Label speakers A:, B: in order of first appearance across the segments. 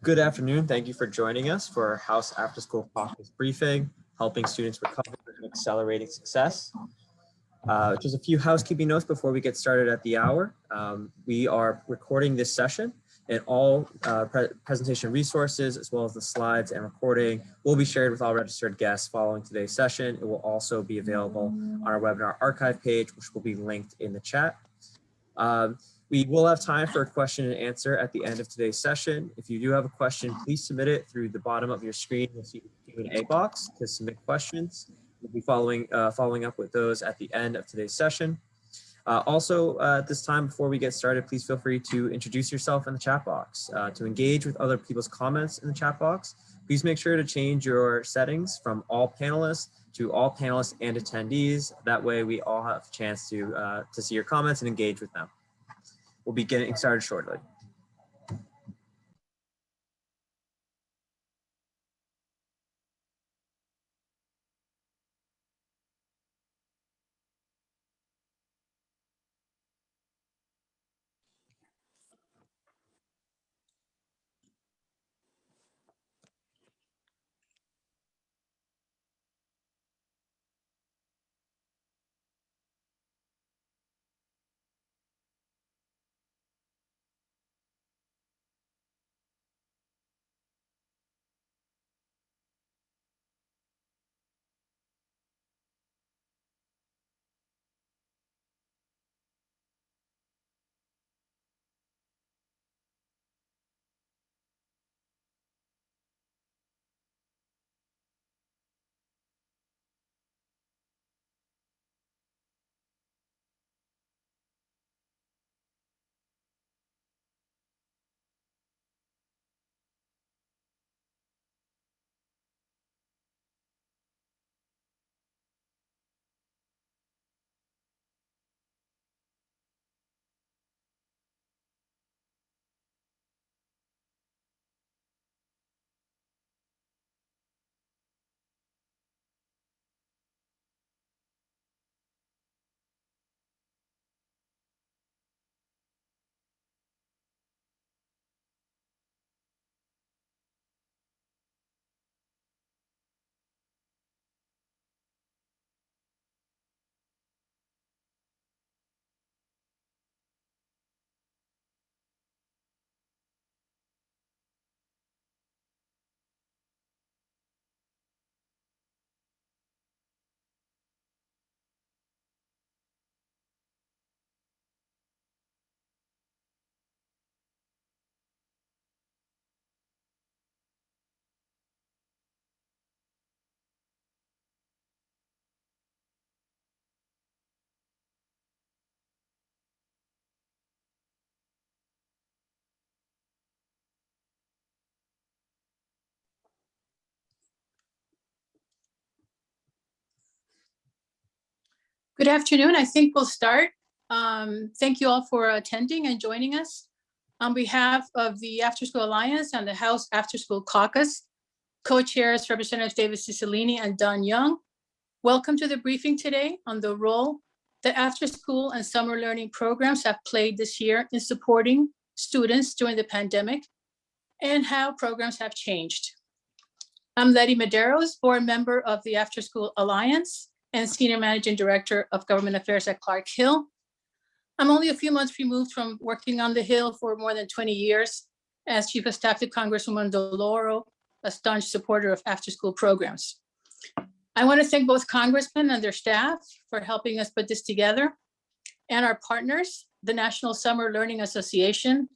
A: Good afternoon. Thank you for joining us for our House After School Caucus briefing, helping students recover and accelerating success. Just a few housekeeping notes before we get started at the hour. We are recording this session, and all presentation resources, as well as the slides and recording, will be shared with all registered guests following today's session. It will also be available on our webinar archive page, which will be linked in the chat. We will have time for a question and answer at the end of today's session. If you do have a question, please submit it through the bottom of your screen. You'll see the Q&A box to submit questions. We'll be following up with those at the end of today's session. Also, at this time, before we get started, please feel free to introduce yourself in the chat box. To engage with other people's comments in the chat box, please make sure to change your settings from all panelists to all panelists and attendees. That way we all have a chance to see your comments and engage with them. We'll be getting started shortly.
B: Good afternoon. I think we'll start. Thank you all for attending and joining us. On behalf of the After School Alliance and the House After School Caucus, co-chairs Representatives David Cicilline and Don Young, welcome to the briefing today on the role that after school and summer learning programs have played this year in supporting students during the pandemic and how programs have changed. I'm Letty Medeiros, board member of the After School Alliance and Senior Managing Director of Government Affairs at Clark Hill. I'm only a few months removed from working on the Hill for more than 20 years as Chief of Staff to Congresswoman DeLauro, a staunch supporter of after-school programs. I want to thank both Congressmen and their staff for helping us put this together, and our partners, the National Summer Learning Association,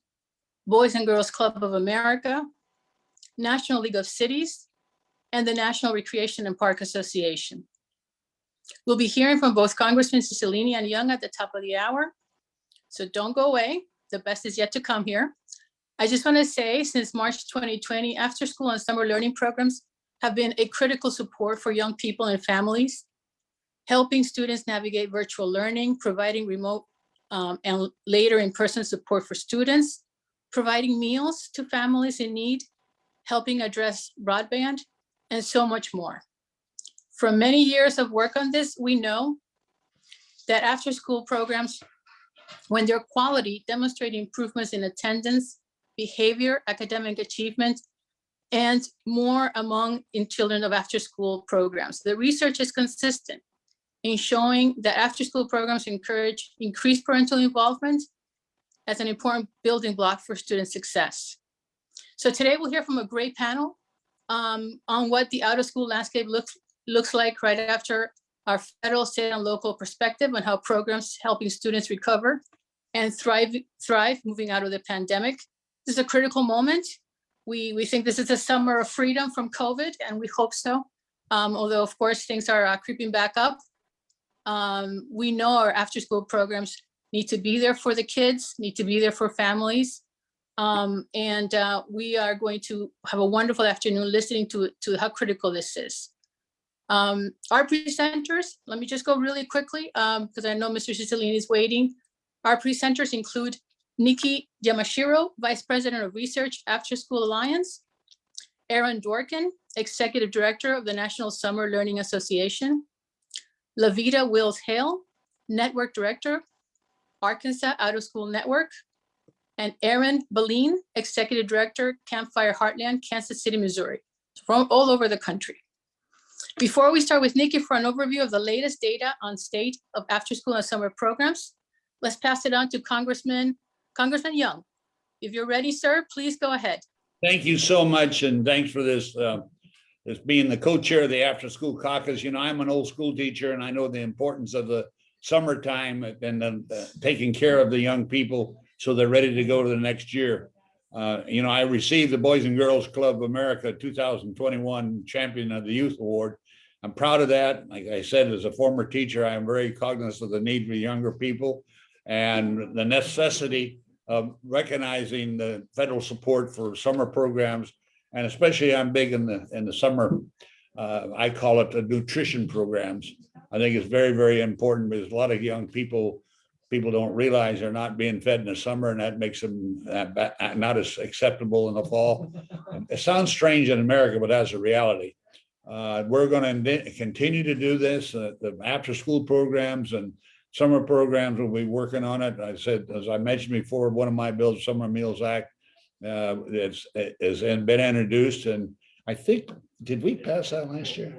B: Boys and Girls Club of America, National League of Cities, and the National Recreation and Park Association. We'll be hearing from both Congressmen Cicilline and Young at the top of the hour, so don't go away. The best is yet to come here. I just want to say, since March 2020, after school and summer learning programs have been a critical support for young people and families, helping students navigate virtual learning, providing remote and later in-person support for students, providing meals to families in need, helping address broadband, and so much more. From many years of work on this, we know that after-school programs, when their quality demonstrate improvements in attendance, behavior, academic achievement, and more in children of after-school programs. The research is consistent in showing that after-school programs encourage increased parental involvement as an important building block for student success. So today we'll hear from a great panel on what the out-of-school landscape looks like right after our federal, state, and local perspective on how programs helping students recover and thrive moving out of the pandemic. This is a critical moment. We think this is a summer of freedom from COVID, and we hope so. Although, of course, things are creeping back up. We know our after-school programs need to be there for the kids, need to be there for families. We are going to have a wonderful afternoon listening to how critical this is. Our presenters, let me just go really quickly because I know Mr. Cicilline is waiting. Our presenters include Nikki Yamashiro, Vice President of Research, After School Alliance, Aaron Dworkin, Executive Director of the National Summer Learning Association, Lavita Wills-Hale, Network Director, Arkansas Out of School Network, and Aaron Beline, Executive Director, Campfire Heartland, Kansas City, Missouri, from all over the country. Before we start with Nikki for an overview of the latest data on state of after-school and summer programs, let's pass it on to Congressman Young. If you're ready, sir, please go ahead.
C: Thank you so much, and thanks for this being the co-chair of the After School Caucus. You know, I'm an old school teacher, and I know the importance of the summertime and taking care of the young people so they're ready to go to the next year. You know, I received the Boys and Girls Club America 2021 Champion of the Youth Award. I'm proud of that. Like I said, as a former teacher, I am very cognizant of the need for younger people and the necessity of recognizing the federal support for summer programs. And especially I'm big in the summer, I call it the nutrition programs. I think it's very, very important because a lot of young people don't realize they're not being fed in the summer, and that makes them not as acceptable in the fall. It sounds strange in America, but that's a reality. We're going to continue to do this. The after school programs and summer programs will be working on it. I said, as I mentioned before, one of my bills, Summer Meals Act, has been introduced. And I think, did we pass that last year?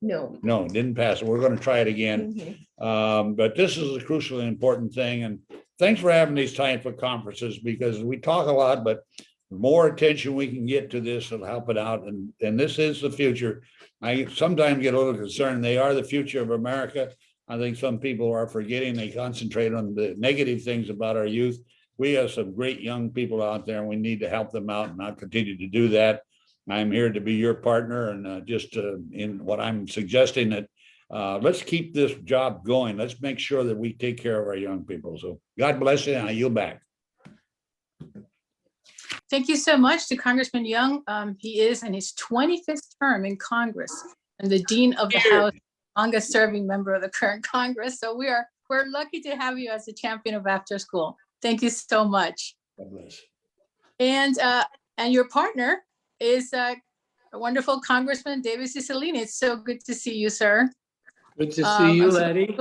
C: No, didn't pass it. We're going to try it again. But this is a crucially important thing. And thanks for having these type of conferences, because we talk a lot, but the more attention we can get to this, it'll help it out. And this is the future. I sometimes get a little concerned. They are the future of America. I think some people are forgetting. They concentrate on the negative things about our youth. We have some great young people out there, and we need to help them out, and I'll continue to do that. I'm here to be your partner, and just in what I'm suggesting that let's keep this job going. Let's make sure that we take care of our young people. So God bless you, and I yield back.
B: Thank you so much to Congressman Young. He is in his 25th term in Congress and the Dean of the House, longest serving member of the current Congress. So we're lucky to have you as the champion of after school. Thank you so much.
C: God bless.
B: And your partner is a wonderful Congressman David Cicilline. It's so good to see you, sir.
D: Good to see you, Letty.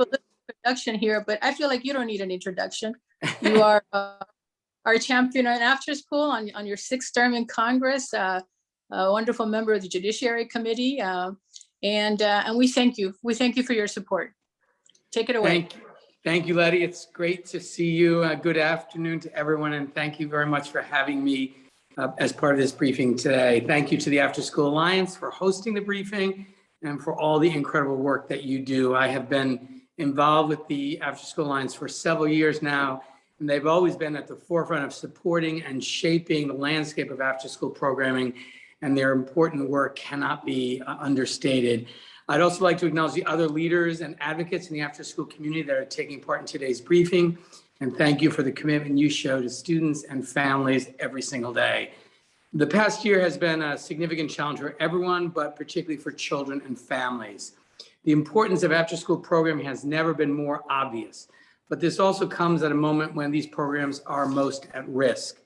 B: Introduction here, but I feel like you don't need an introduction. You are our champion on after school on your 6th term in Congress, a wonderful member of the Judiciary Committee, and we thank you. We thank you for your support. Take it away.
D: Thank you, Letty. It's great to see you. Good afternoon to everyone, and thank you very much for having me as part of this briefing today. Thank you to the After School Alliance for hosting the briefing and for all the incredible work that you do. I have been involved with the After School Alliance for several years now, and they've always been at the forefront of supporting and shaping the landscape of after school programming, and their important work cannot be understated. I'd also like to acknowledge the other leaders and advocates in the after school community that are taking part in today's briefing. And thank you for the commitment you show to students and families every single day. The past year has been a significant challenge for everyone, but particularly for children and families. The importance of after school programming has never been more obvious, but this also comes at a moment when these programs are most at risk.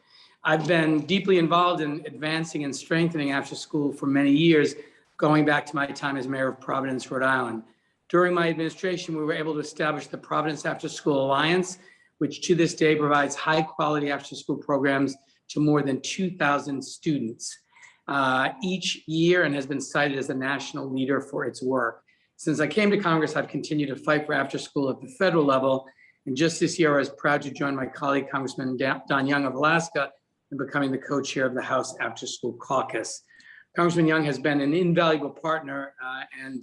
D: I've been deeply involved in advancing and strengthening after school for many years, going back to my time as mayor of Providence, Rhode Island. During my administration, we were able to establish the Providence After School Alliance, which to this day provides high quality after school programs to more than 2,000 students each year, and has been cited as a national leader for its work. Since I came to Congress, I've continued to fight for after school at the federal level. And just this year, I was proud to join my colleague, Congressman Don Young of Alaska, in becoming the co-chair of the House After School Caucus. Congressman Young has been an invaluable partner and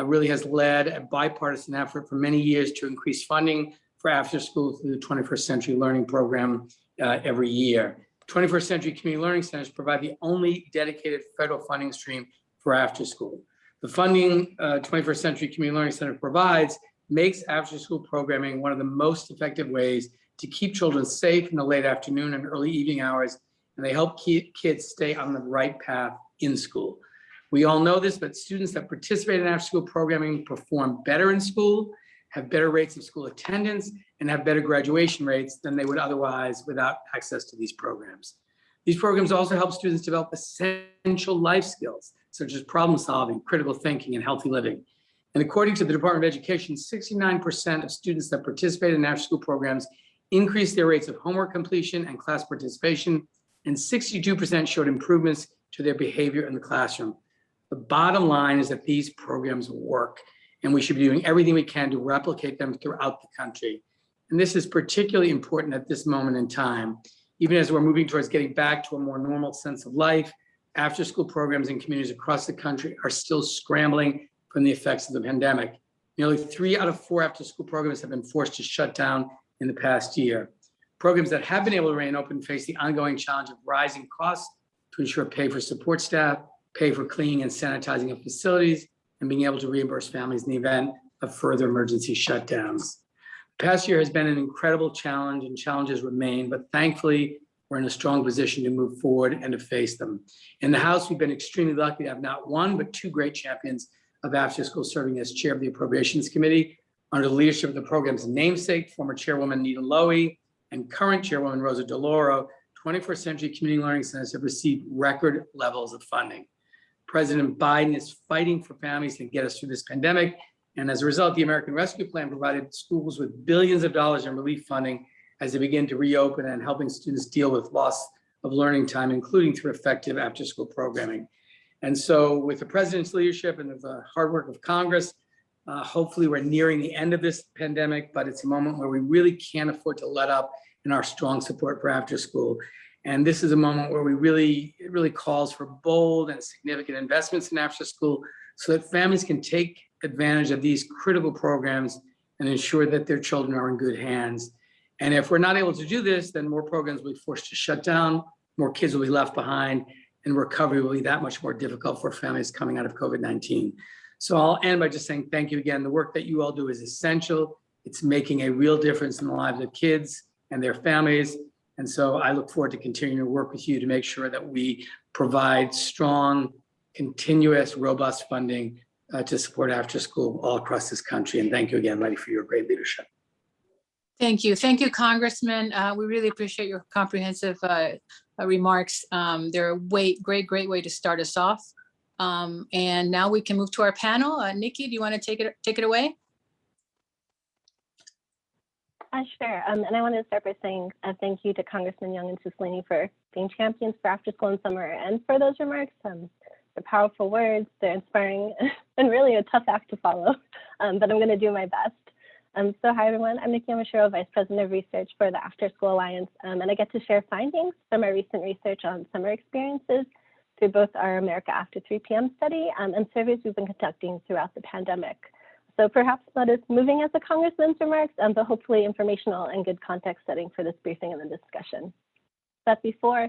D: really has led a bipartisan effort for many years to increase funding for after school through the 21st Century Learning Program every year. 21st Century Community Learning Centers provide the only dedicated federal funding stream for after school. The funding 21st Century Community Learning Center provides makes after school programming one of the most effective ways to keep children safe in the late afternoon and early evening hours, and they help keep kids stay on the right path in school. We all know this, but students that participate in after school programming perform better in school, have better rates of school attendance, and have better graduation rates than they would otherwise without access to these programs. These programs also help students develop essential life skills, such as problem solving, critical thinking, and healthy living. And according to the Department of Education, 69% of students that participate in after-school programs increased their rates of homework completion and class participation, and 62% showed improvements to their behavior in the classroom. The bottom line is that these programs work, and we should be doing everything we can to replicate them throughout the country. And this is particularly important at this moment in time. Even as we're moving towards getting back to a more normal sense of life, after-school programs in communities across the country are still scrambling from the effects of the pandemic. Nearly 3 out of 4 after-school programs have been forced to shut down in the past year. Programs that have been able to remain open face the ongoing challenge of rising costs to ensure pay for support staff, pay for cleaning and sanitizing of facilities, and being able to reimburse families in the event of further emergency shutdowns. The past year has been an incredible challenge, and challenges remain, but thankfully, we're in a strong position to move forward and to face them. In the House, we've been extremely lucky to have not one, but 2 great champions of after school serving as chair of the Appropriations Committee. Under the leadership of the program's namesake, former chairwoman Nita Lowey, and current chairwoman Rosa DeLauro, 21st Century Community Learning Centers have received record levels of funding. President Biden is fighting for families to get us through this pandemic. And as a result, the American Rescue Plan provided schools with billions of dollars in relief funding as they begin to reopen and helping students deal with loss of learning time, including through effective after-school programming. And so with the president's leadership and the hard work of Congress, hopefully we're nearing the end of this pandemic, but it's a moment where we really can't afford to let up in our strong support for after school. And this is a moment where it really calls for bold and significant investments in after school so that families can take advantage of these critical programs and ensure that their children are in good hands. And if we're not able to do this, then more programs will be forced to shut down, more kids will be left behind, and recovery will be that much more difficult for families coming out of COVID-19. So I'll end by just saying thank you again. The work that you all do is essential. It's making a real difference in the lives of kids and their families. And so I look forward to continuing to work with you to make sure that we provide strong, continuous, robust funding to support after school all across this country. And thank you again, Letty, for your great leadership.
B: Thank you. Thank you, Congressman. We really appreciate your comprehensive remarks. They're a great way to start us off. And now we can move to our panel. Nikki, do you want to take it away?
E: Sure. And I want to start by saying thank you to Congressman Young and Cicilline for being champions for after school and summer, and for those remarks. They're powerful words, they're inspiring, and really a tough act to follow, but I'm going to do my best. So hi, everyone. I'm Nikki M, Vice President of Research for the After School Alliance, and I get to share findings from our recent research on summer experiences through both our America After 3 p.m. study and surveys we've been conducting throughout the pandemic. So perhaps not as moving as the Congressman's remarks, but hopefully informational and good context setting for this briefing and the discussion. But before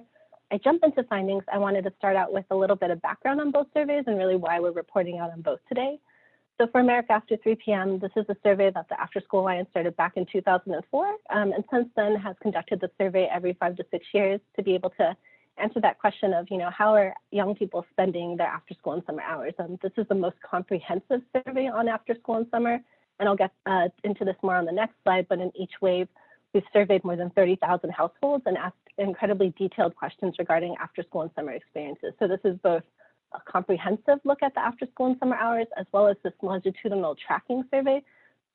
E: I jump into findings, I wanted to start out with a little bit of background on both surveys and really why we're reporting out on both today. So for America After 3 p.m., this is a survey that the After School Alliance started back in 2004, and since then has conducted the survey every 5 to 6 years to be able to answer that question of, how are young people spending their after school and summer hours? This is the most comprehensive survey on after school and summer, and I'll get into this more on the next slide, but in each wave, we've surveyed more than 30,000 households and asked incredibly detailed questions regarding after school and summer experiences. So this is both a comprehensive look at the after school and summer hours, as well as this longitudinal tracking survey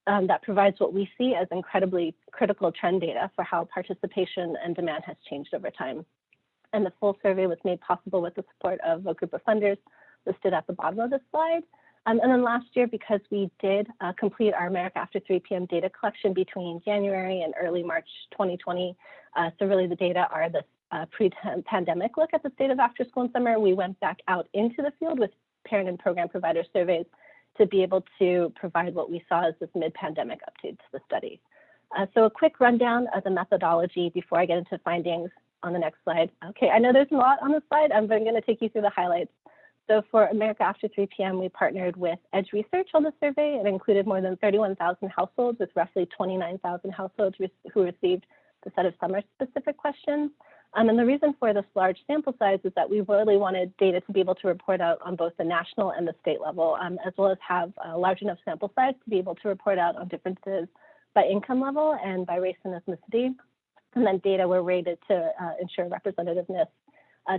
E: that provides what we see as incredibly critical trend data for how participation and demand has changed over time. And the full survey was made possible with the support of a group of funders listed at the bottom of this slide. And then last year, because we did complete our America After 3 p.m. data collection between January and early March 2020, so really the data are the pre-pandemic look at the state of after school and summer, we went back out into the field with parent and program provider surveys to be able to provide what we saw as this mid-pandemic update to the study. So a quick rundown of the methodology before I get into findings on the next slide. Okay, I know there's a lot on the slide, but I'm going to take you through the highlights. So for America After 3 p.m., we partnered with Edge Research on the survey. It included more than 31,000 households with roughly 29,000 households who received the set of summer-specific questions. And the reason for this large sample size is that we really wanted data to be able to report out on both the national and the state level, as well as have a large enough sample size to be able to report out on differences by income level and by race and ethnicity. And then data were rated to ensure representativeness.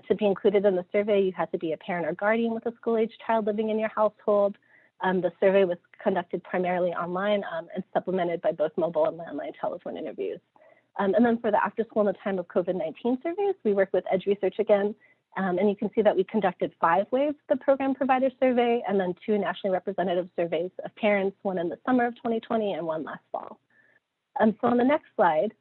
E: To be included in the survey, you had to be a parent or guardian with a school-age child living in your household. The survey was conducted primarily online and supplemented by both mobile and landline telephone interviews. And then for the after school in the time of COVID-19 surveys, we worked with Edge Research again, and you can see that we conducted 5 waves of the program provider survey and then 2 nationally representative surveys of parents, one in the summer of 2020 and one last fall. So on the next slide,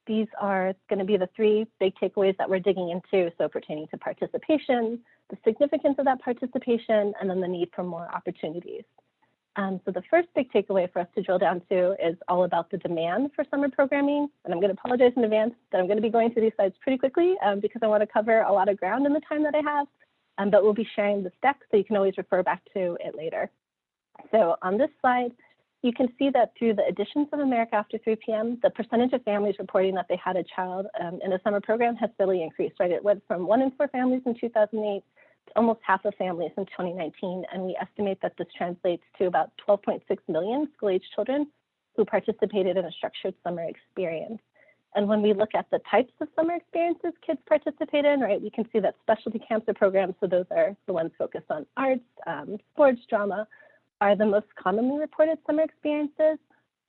E: these are going to be the 3 big takeaways that we're digging into, so pertaining to participation, the significance of that participation, and then the need for more opportunities. So the first big takeaway for us to drill down to is all about the demand for summer programming. And I'm going to apologize in advance that I'm going to be going through these slides pretty quickly because I want to cover a lot of ground in the time that I have, but we'll be sharing this deck so you can always refer back to it later. So on this slide, you can see that through the editions of America After 3 p.m., the percentage of families reporting that they had a child in a summer program has steadily increased, right? It went from 1 in 4 families in 2008 to almost half of families in 2019. And we estimate that this translates to about 12.6 million school-age children who participated in a structured summer experience. And when we look at the types of summer experiences kids participate in, right, we can see that specialty camps or programs, so those are the ones focused on arts, sports, drama, are the most commonly reported summer experiences,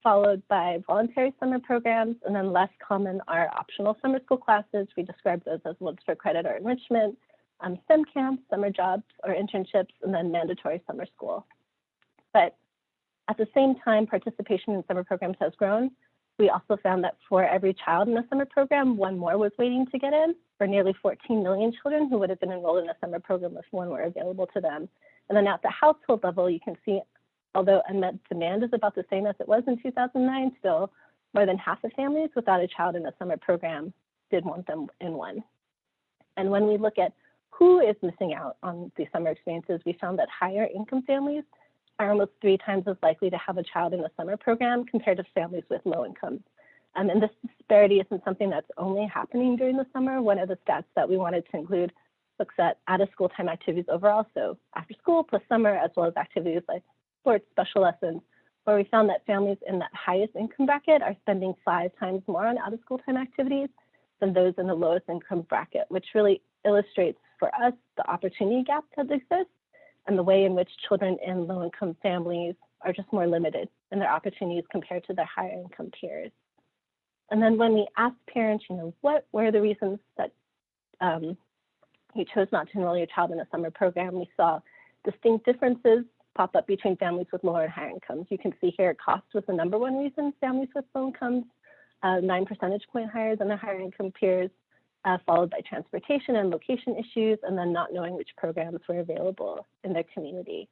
E: followed by voluntary summer programs, and then less common are optional summer school classes. We describe those as ones for credit or enrichment, STEM camps, summer jobs or internships, and then mandatory summer school. But at the same time, participation in summer programs has grown. We also found that for every child in a summer program, 1 more was waiting to get in, for nearly 14 million children who would have been enrolled in a summer program if 1 were available to them. And then at the household level, you can see, although unmet demand is about the same as it was in 2009, still more than half of families without a child in a summer program did want them in one. And when we look at who is missing out on these summer experiences, we found that higher income families are almost 3 times as likely to have a child in a summer program compared to families with low incomes. And this disparity isn't something that's only happening during the summer. One of the stats that we wanted to include looks at out-of-school time activities overall, so after school plus summer, as well as activities like sports, special lessons, where we found that families in that highest income bracket are spending 5 times more on out-of-school time activities than those in the lowest income bracket, which really illustrates for us the opportunity gap that exists and the way in which children in low-income families are just more limited in their opportunities compared to their higher income peers. And then when we asked parents, what were the reasons that you chose not to enroll your child in a summer program, we saw distinct differences pop up between families with lower and higher incomes. You can see here cost was the #1 reason families with low incomes, 9 percentage point higher than their higher income peers, followed by transportation and location issues, and then not knowing which programs were available in their community.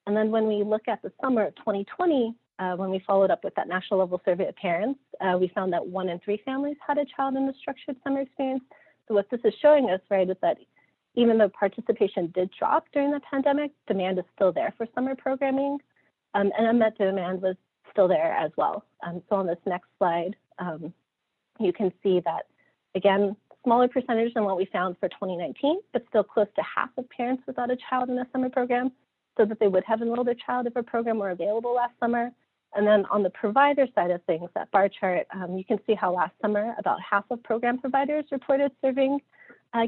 E: And then when we look at the summer of 2020, when we followed up with that national level survey of parents, we found that 1 in 3 families had a child in a structured summer experience. So what this is showing us, right, is that even though participation did drop during the pandemic, demand is still there for summer programming, and unmet demand was still there as well. So on this next slide, you can see that, again, smaller percentage than what we found for 2019, but still close to half of parents without a child in a summer program, so that they would have enrolled their child if a program were available last summer. And then on the provider side of things, that bar chart, you can see how last summer, about half of program providers reported serving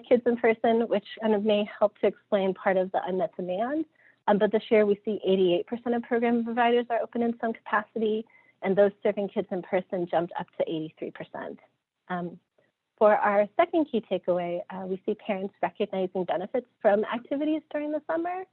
E: kids in person, which kind of may help to explain part of the unmet demand. But this year we see 88% of program providers are open in some capacity, and those serving kids in person jumped up to 83%. For our second key takeaway, we see parents recognizing benefits from activities during the summer.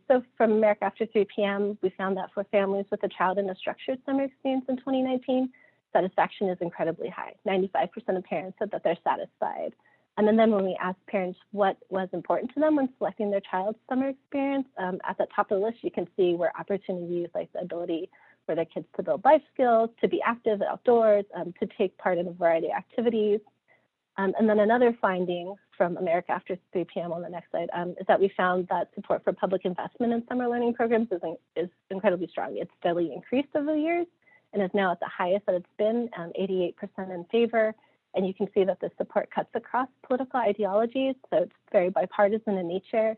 E: So from America After 3 p.m., we found that for families with a child in a structured summer experience in 2019, satisfaction is incredibly high. 95% of parents said that they're satisfied. And then when we asked parents what was important to them when selecting their child's summer experience, at the top of the list, you can see where opportunities like the ability for their kids to build life skills, to be active outdoors, to take part in a variety of activities. And then another finding from America After 3 p.m. on the next slide is that we found that support for public investment in summer learning programs is incredibly strong. It's steadily increased over the years and is now at the highest that it's been, 88% in favor. And you can see that the support cuts across political ideologies, so it's very bipartisan in nature.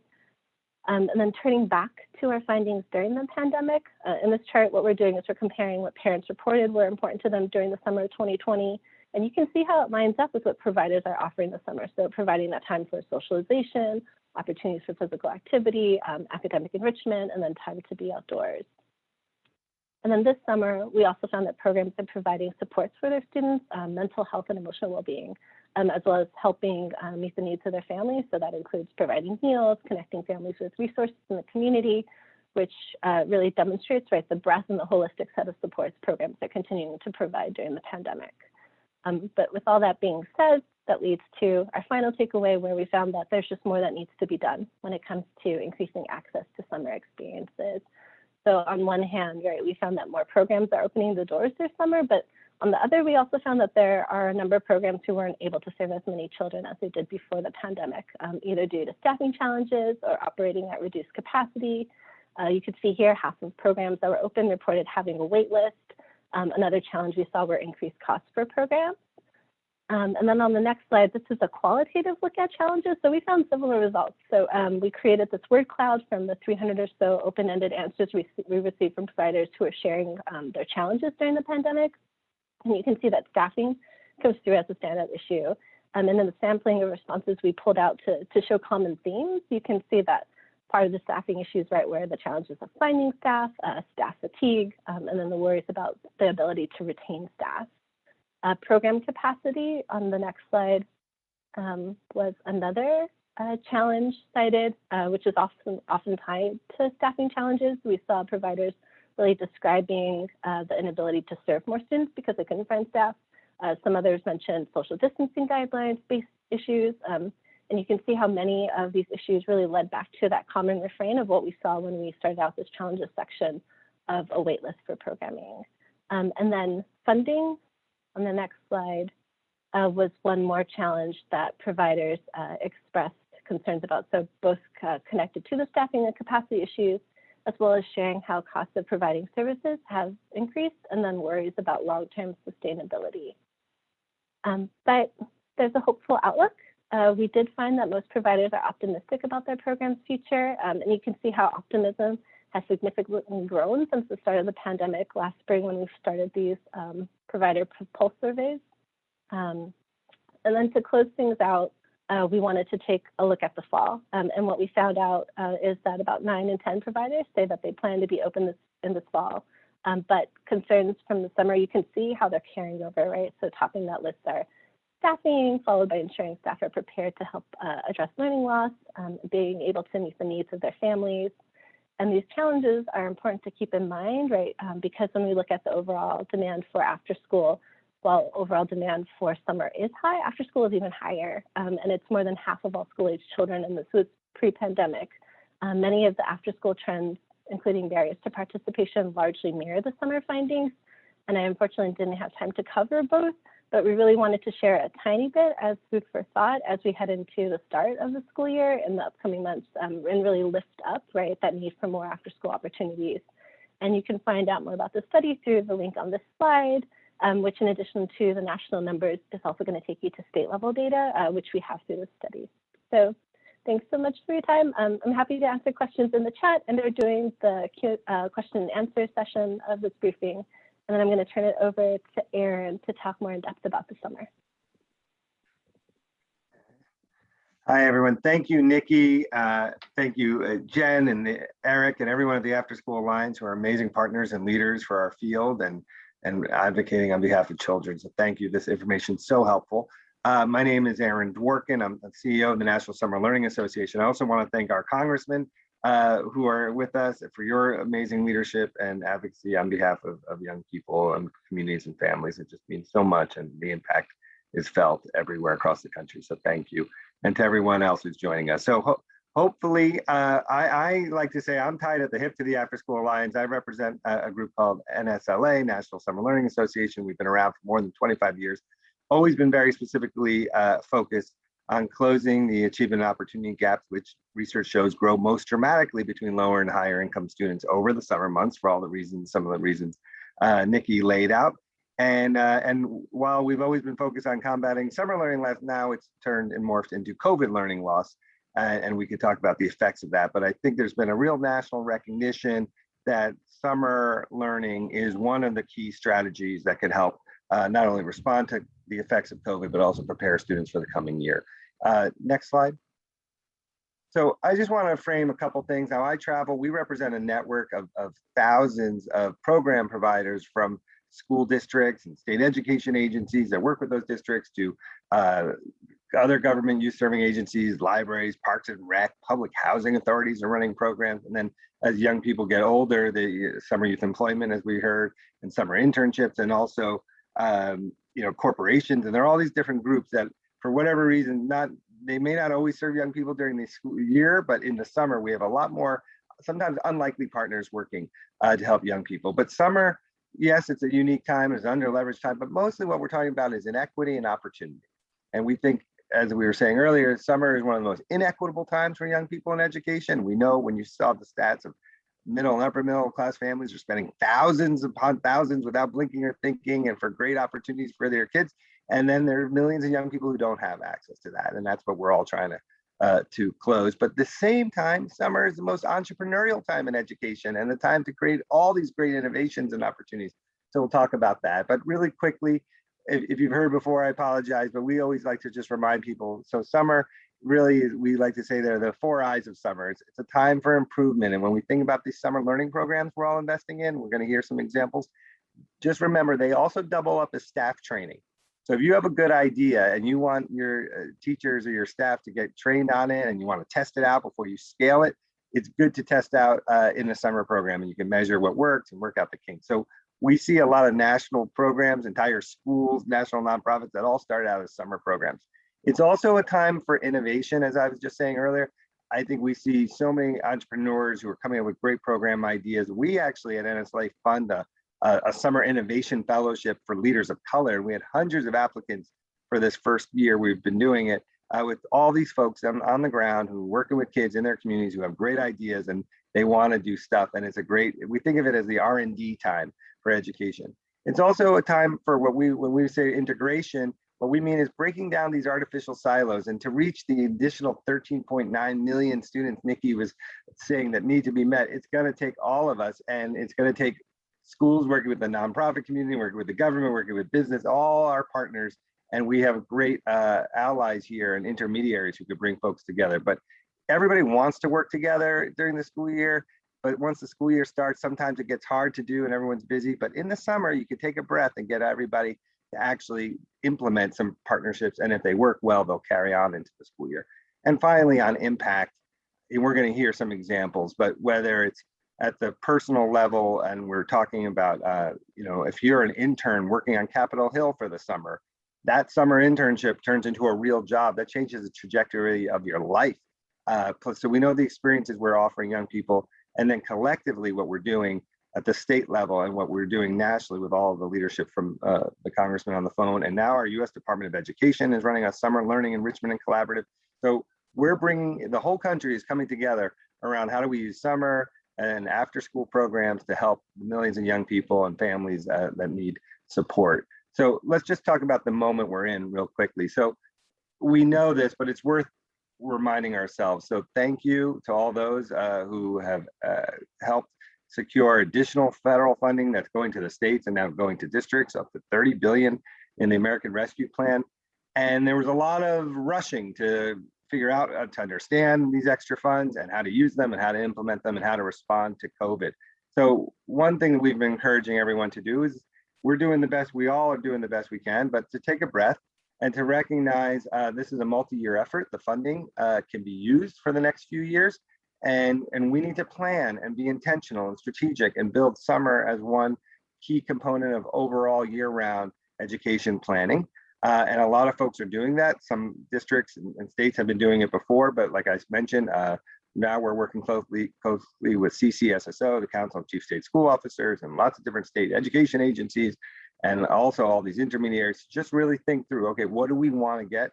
E: And then turning back to our findings during the pandemic, in this chart, what we're doing is we're comparing what parents reported were important to them during the summer of 2020. And you can see how it lines up with what providers are offering this summer. So providing that time for socialization, opportunities for physical activity, academic enrichment, and then time to be outdoors. And then this summer, we also found that programs are providing supports for their students, mental health and emotional well-being, as well as helping meet the needs of their families. So that includes providing meals, connecting families with resources in the community, which really demonstrates the breadth and the holistic set of supports programs are continuing to provide during the pandemic. But with all that being said, that leads to our final takeaway, where we found that there's just more that needs to be done when it comes to increasing access to summer experiences. So on one hand, we found that more programs are opening the doors this summer, but on the other, we also found that there are a number of programs who weren't able to serve as many children as they did before the pandemic, either due to staffing challenges or operating at reduced capacity. You could see here, half of programs that were open reported having a wait list. Another challenge we saw were increased costs for programs. And then on the next slide, this is a qualitative look at challenges. So we found similar results. So we created this word cloud from the 300 or so open-ended answers we received from providers who are sharing their challenges during the pandemic. And you can see that staffing comes through as a standout issue. And then the sampling of responses we pulled out to show common themes, you can see that part of the staffing issues, where the challenges of finding staff, staff fatigue, and then the worries about the ability to retain staff. Program capacity on the next slide was another challenge cited, which is often tied to staffing challenges. We saw providers really describing the inability to serve more students because they couldn't find staff. Some others mentioned social distancing guidelines-based issues. And you can see how many of these issues really led back to that common refrain of what we saw when we started out this challenges section of a wait list for programming. And then funding on the next slide was one more challenge that providers expressed concerns about. So both connected to the staffing and capacity issues, as well as sharing how costs of providing services have increased, and then worries about long-term sustainability. But there's a hopeful outlook. We did find that most providers are optimistic about their program's future, and you can see how optimism has significantly grown since the start of the pandemic last spring when we started these provider pulse surveys. And then to close things out, we wanted to take a look at the fall. And what we found out is that about 9 in 10 providers say that they plan to be open in this fall. But concerns from the summer, you can see how they're carrying over, right? So topping that list are staffing, followed by ensuring staff are prepared to help address learning loss, being able to meet the needs of their families. And these challenges are important to keep in mind, right? Because when we look at the overall demand for after school, while overall demand for summer is high, after school is even higher. And it's more than half of all school-age children, and this was pre-pandemic. Many of the after school trends, including barriers to participation, largely mirror the summer findings. And I unfortunately didn't have time to cover both, but we really wanted to share a tiny bit as food for thought as we head into the start of the school year in the upcoming months, and really lift up, right, that need for more after school opportunities. And you can find out more about the study through the link on this slide, which in addition to the national numbers is also going to take you to state level data, which we have through the study. So thanks so much for your time. I'm happy to answer questions in the chat, and they're doing the question and answer session of this briefing. And then I'm going to turn it over to Aaron to talk more in depth about the summer.
F: Hi, everyone. Thank you, Nikki. Thank you, Jen and Eric and everyone at the After School Alliance, who are amazing partners and leaders for our field and advocating on behalf of children. So thank you. This information is so helpful. My name is Aaron Dworkin. I'm the CEO of the National Summer Learning Association. I also want to thank our congressmen who are with us for your amazing leadership and advocacy on behalf of young people and communities and families. It just means so much, and the impact is felt everywhere across the country. So thank you. And to everyone else who's joining us. So hopefully, I like to say I'm tied at the hip to the After School Alliance. I represent a group called NSLA, National Summer Learning Association. We've been around for more than 25 years, always been very specifically focused on closing the achievement and opportunity gaps, which research shows grow most dramatically between lower and higher income students over the summer months for all the reasons, some of the reasons Nikki laid out. And while we've always been focused on combating summer learning loss, now it's turned and morphed into COVID learning loss. And we could talk about the effects of that. But I think there's been a real national recognition that summer learning is one of the key strategies that can help not only respond to the effects of COVID, but also prepare students for the coming year. Next slide. So I just want to frame a couple things. Now I travel, we represent a network of thousands of program providers, from school districts and state education agencies that work with those districts to other government youth serving agencies, libraries, parks and rec, public housing authorities are running programs. And then as young people get older, the summer youth employment, as we heard, and summer internships, and also corporations. And there are all these different groups that, for whatever reason, they may not always serve young people during the school year, but in the summer we have a lot more, sometimes unlikely partners working to help young people. But summer, yes, it's a unique time, it's an underleveraged time, but mostly what we're talking about is inequity and opportunity. And we think, as we were saying earlier, summer is one of the most inequitable times for young people in education. We know, when you saw the stats of middle and upper middle class families are spending thousands upon thousands without blinking or thinking, and for great opportunities for their kids. And then there are millions of young people who don't have access to that. And that's what we're all trying to close. But at the same time, summer is the most entrepreneurial time in education, and the time to create all these great innovations and opportunities. So we'll talk about that. But really quickly, if you've heard before, I apologize, but we always like to just remind people. So summer, really, we like to say they're the 4 eyes of summer. It's a time for improvement. And when we think about these summer learning programs we're all investing in, we're going to hear some examples. Just remember, they also double up as staff training. So if you have a good idea and you want your teachers or your staff to get trained on it, and you want to test it out before you scale it, it's good to test out in the summer program, and you can measure what works and work out the kinks. So we see a lot of national programs, entire schools, national nonprofits that all start out as summer programs. It's also a time for innovation, as I was just saying earlier. I think we see so many entrepreneurs who are coming up with great program ideas. We actually at NSLA fund a summer innovation fellowship for leaders of color. We had hundreds of applicants for this first year we've been doing it, with all these folks on the ground who are working with kids in their communities who have great ideas and they want to do stuff. And it's we think of it as the R&D time for education. It's also a time for when we say integration, what we mean is breaking down these artificial silos, and to reach the additional 13.9 million students Nikki was saying that need to be met. It's going to take all of us, and it's going to take schools working with the nonprofit community, working with the government, working with business, all our partners. And we have great allies here and intermediaries who could bring folks together. But everybody wants to work together during the school year. But once the school year starts, sometimes it gets hard to do and everyone's busy. But in the summer, you can take a breath and get everybody to actually implement some partnerships. And if they work well, they'll carry on into the school year. And finally, on impact, and we're going to hear some examples, but whether it's at the personal level, and we're talking about, if you're an intern working on Capitol Hill for the summer, that summer internship turns into a real job that changes the trajectory of your life. So we know the experiences we're offering young people, and then collectively what we're doing at the state level and what we're doing nationally with all of the leadership from the congressman on the phone. And now our U.S. Department of Education is running a summer learning enrichment and collaborative. So we're bringing, the whole country is coming together around how do we use summer and after school programs to help millions of young people and families that need support. So let's just talk about the moment we're in real quickly. So we know this, but it's worth reminding ourselves. So thank you to all those who have helped secure additional federal funding that's going to the states and now going to districts, up to $30 billion in the American Rescue Plan. And there was a lot of rushing to figure out to understand these extra funds and how to use them and how to implement them and how to respond to COVID. So one thing that we've been encouraging everyone to do is we're doing the best, we all are doing the best we can, but to take a breath and to recognize this is a multi-year effort. The funding can be used for the next few years, and we need to plan and be intentional and strategic and build summer as one key component of overall year-round education planning. And a lot of folks are doing that. Some districts and states have been doing it before, but like I mentioned, now we're working closely with CCSSO, the Council of Chief State School Officers, and lots of different state education agencies, and also all these intermediaries to just really think through, okay, what do we want to get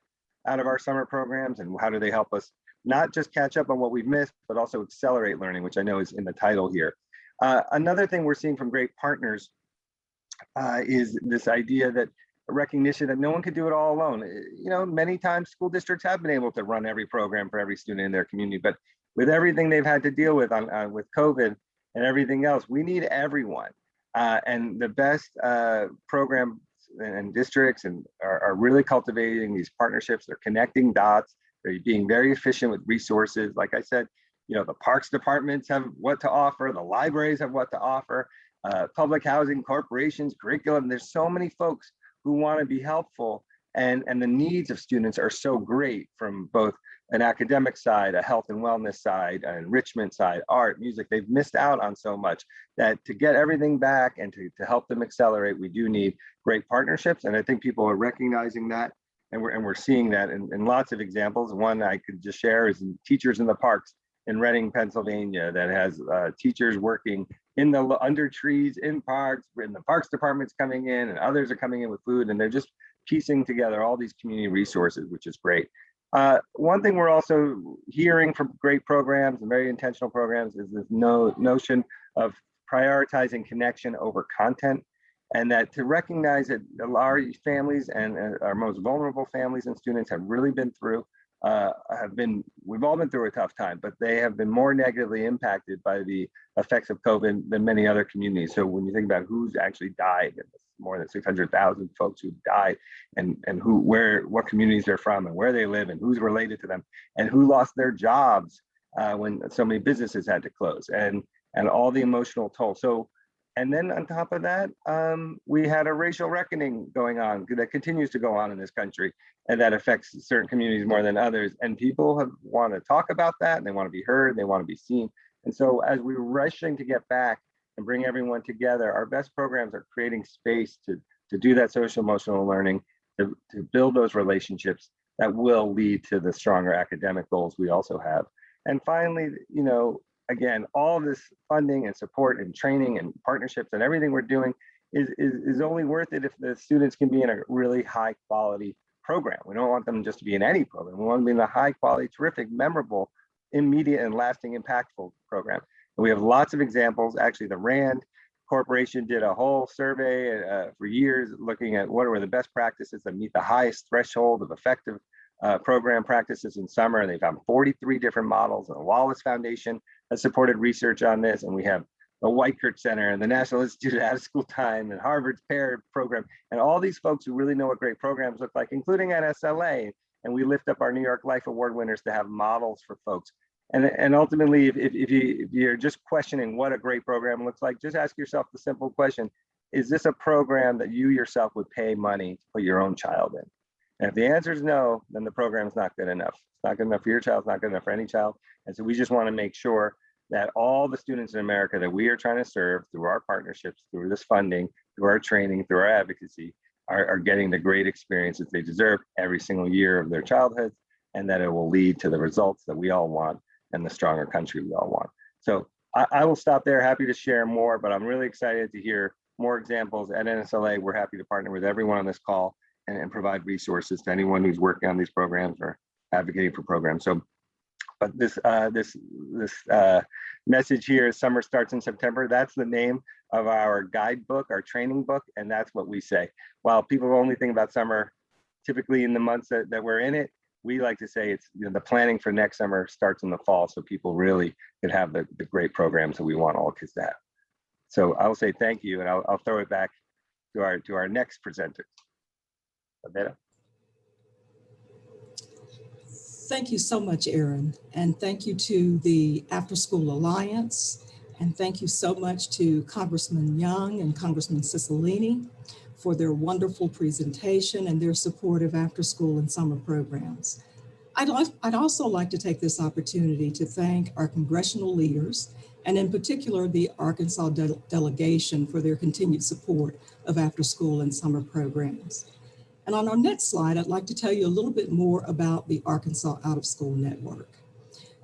F: out of our summer programs, and how do they help us not just catch up on what we've missed, but also accelerate learning, which I know is in the title here. Another thing we're seeing from great partners is this idea that recognition that no one could do it all alone. You know, many times school districts have been able to run every program for every student in their community, but with everything they've had to deal with with COVID and everything else, we need everyone. And the best programs and districts are really cultivating these partnerships. They're connecting dots. They're being very efficient with resources. Like I said, you know, the parks departments have what to offer. The libraries have what to offer. Public housing corporations, curriculum. There's so many folks who want to be helpful, and the needs of students are so great from both an academic side, a health and wellness side, an enrichment side, art, music. They've missed out on so much that to get everything back and to help them accelerate, we do need great partnerships. And I think people are recognizing that, and we're seeing that in lots of examples. One I could just share is Teachers in the Parks in Reading, Pennsylvania, that has teachers working under trees, in parks, and the parks department's coming in, and others are coming in with food, and they're just piecing together all these community resources, which is great. One thing we're also hearing from great programs and very intentional programs is this notion of prioritizing connection over content, and that to recognize that our families and our most vulnerable families and students have really been through we've all been through a tough time, but they have been more negatively impacted by the effects of COVID than many other communities. So when you think about who's actually died, more than 600,000 folks who died, and what communities they're from, and where they live, and who's related to them, and who lost their jobs when so many businesses had to close, and all the emotional toll. So, and then on top of that, we had a racial reckoning going on that continues to go on in this country, and that affects certain communities more than others. And people want to talk about that, and they want to be heard, they want to be seen. And so as we're rushing to get back and bring everyone together, our best programs are creating space to do that social emotional learning, to build those relationships that will lead to the stronger academic goals we also have. And finally, you know, again, all of this funding and support and training and partnerships and everything we're doing is only worth it if the students can be in a really high quality program. We don't want them just to be in any program. We want them to be in a high quality, terrific, memorable, immediate and lasting, impactful program. And we have lots of examples. Actually, the RAND Corporation did a whole survey for years looking at what are the best practices that meet the highest threshold of effective program practices in summer. And they found 43 different models, and the Wallace Foundation has supported research on this. And we have the Weichert Center and the National Institute of Out-of-School Time and Harvard's PAIR program, and all these folks who really know what great programs look like, including at SLA. And we lift up our New York Life Award winners to have models for folks. And ultimately, if you're just questioning what a great program looks like, just ask yourself the simple question: is this a program that you yourself would pay money to put your own child in? And if the answer is no, then the program's not good enough. It's not good enough for your child, it's not good enough for any child. And so we just want to make sure that all the students in America that we are trying to serve through our partnerships, through this funding, through our training, through our advocacy, are getting the great experiences they deserve every single year of their childhood, and that it will lead to the results that we all want and the stronger country we all want. So I will stop there, happy to share more, but I'm really excited to hear more examples. At NSLA, we're happy to partner with everyone on this call and provide resources to anyone who's working on these programs or advocating for programs. So, but this message here is Summer Starts in September. That's the name of our guidebook, our training book, and that's what we say. While people only think about summer typically in the months that we're in it, we like to say it's, you know, the planning for next summer starts in the fall, so people really could have the great programs that we want all kids to have. So I'll say thank you, and I'll throw it back to our next presenter. Alberto.
G: Thank you so much, Aaron, and thank you to the After School Alliance, and thank you so much to Congressman Young and Congressman Cicilline for their wonderful presentation and their supportive after-school and summer programs. I'd also like to take this opportunity to thank our congressional leaders, and in particular, the Arkansas delegation for their continued support of after-school and summer programs. And on our next slide, I'd like to tell you a little bit more about the Arkansas Out-of-School Network.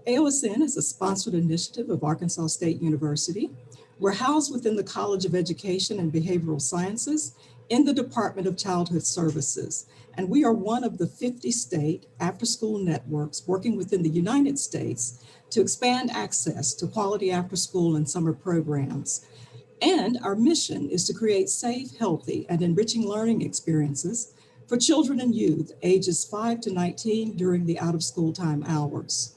G: AOSN is a sponsored initiative of Arkansas State University. We're housed within the College of Education and Behavioral Sciences in the Department of Childhood Services. And we are one of the 50 state after-school networks working within the United States to expand access to quality after-school and summer programs. And our mission is to create safe, healthy, and enriching learning experiences for children and youth ages 5 to 19 during the out-of-school time hours.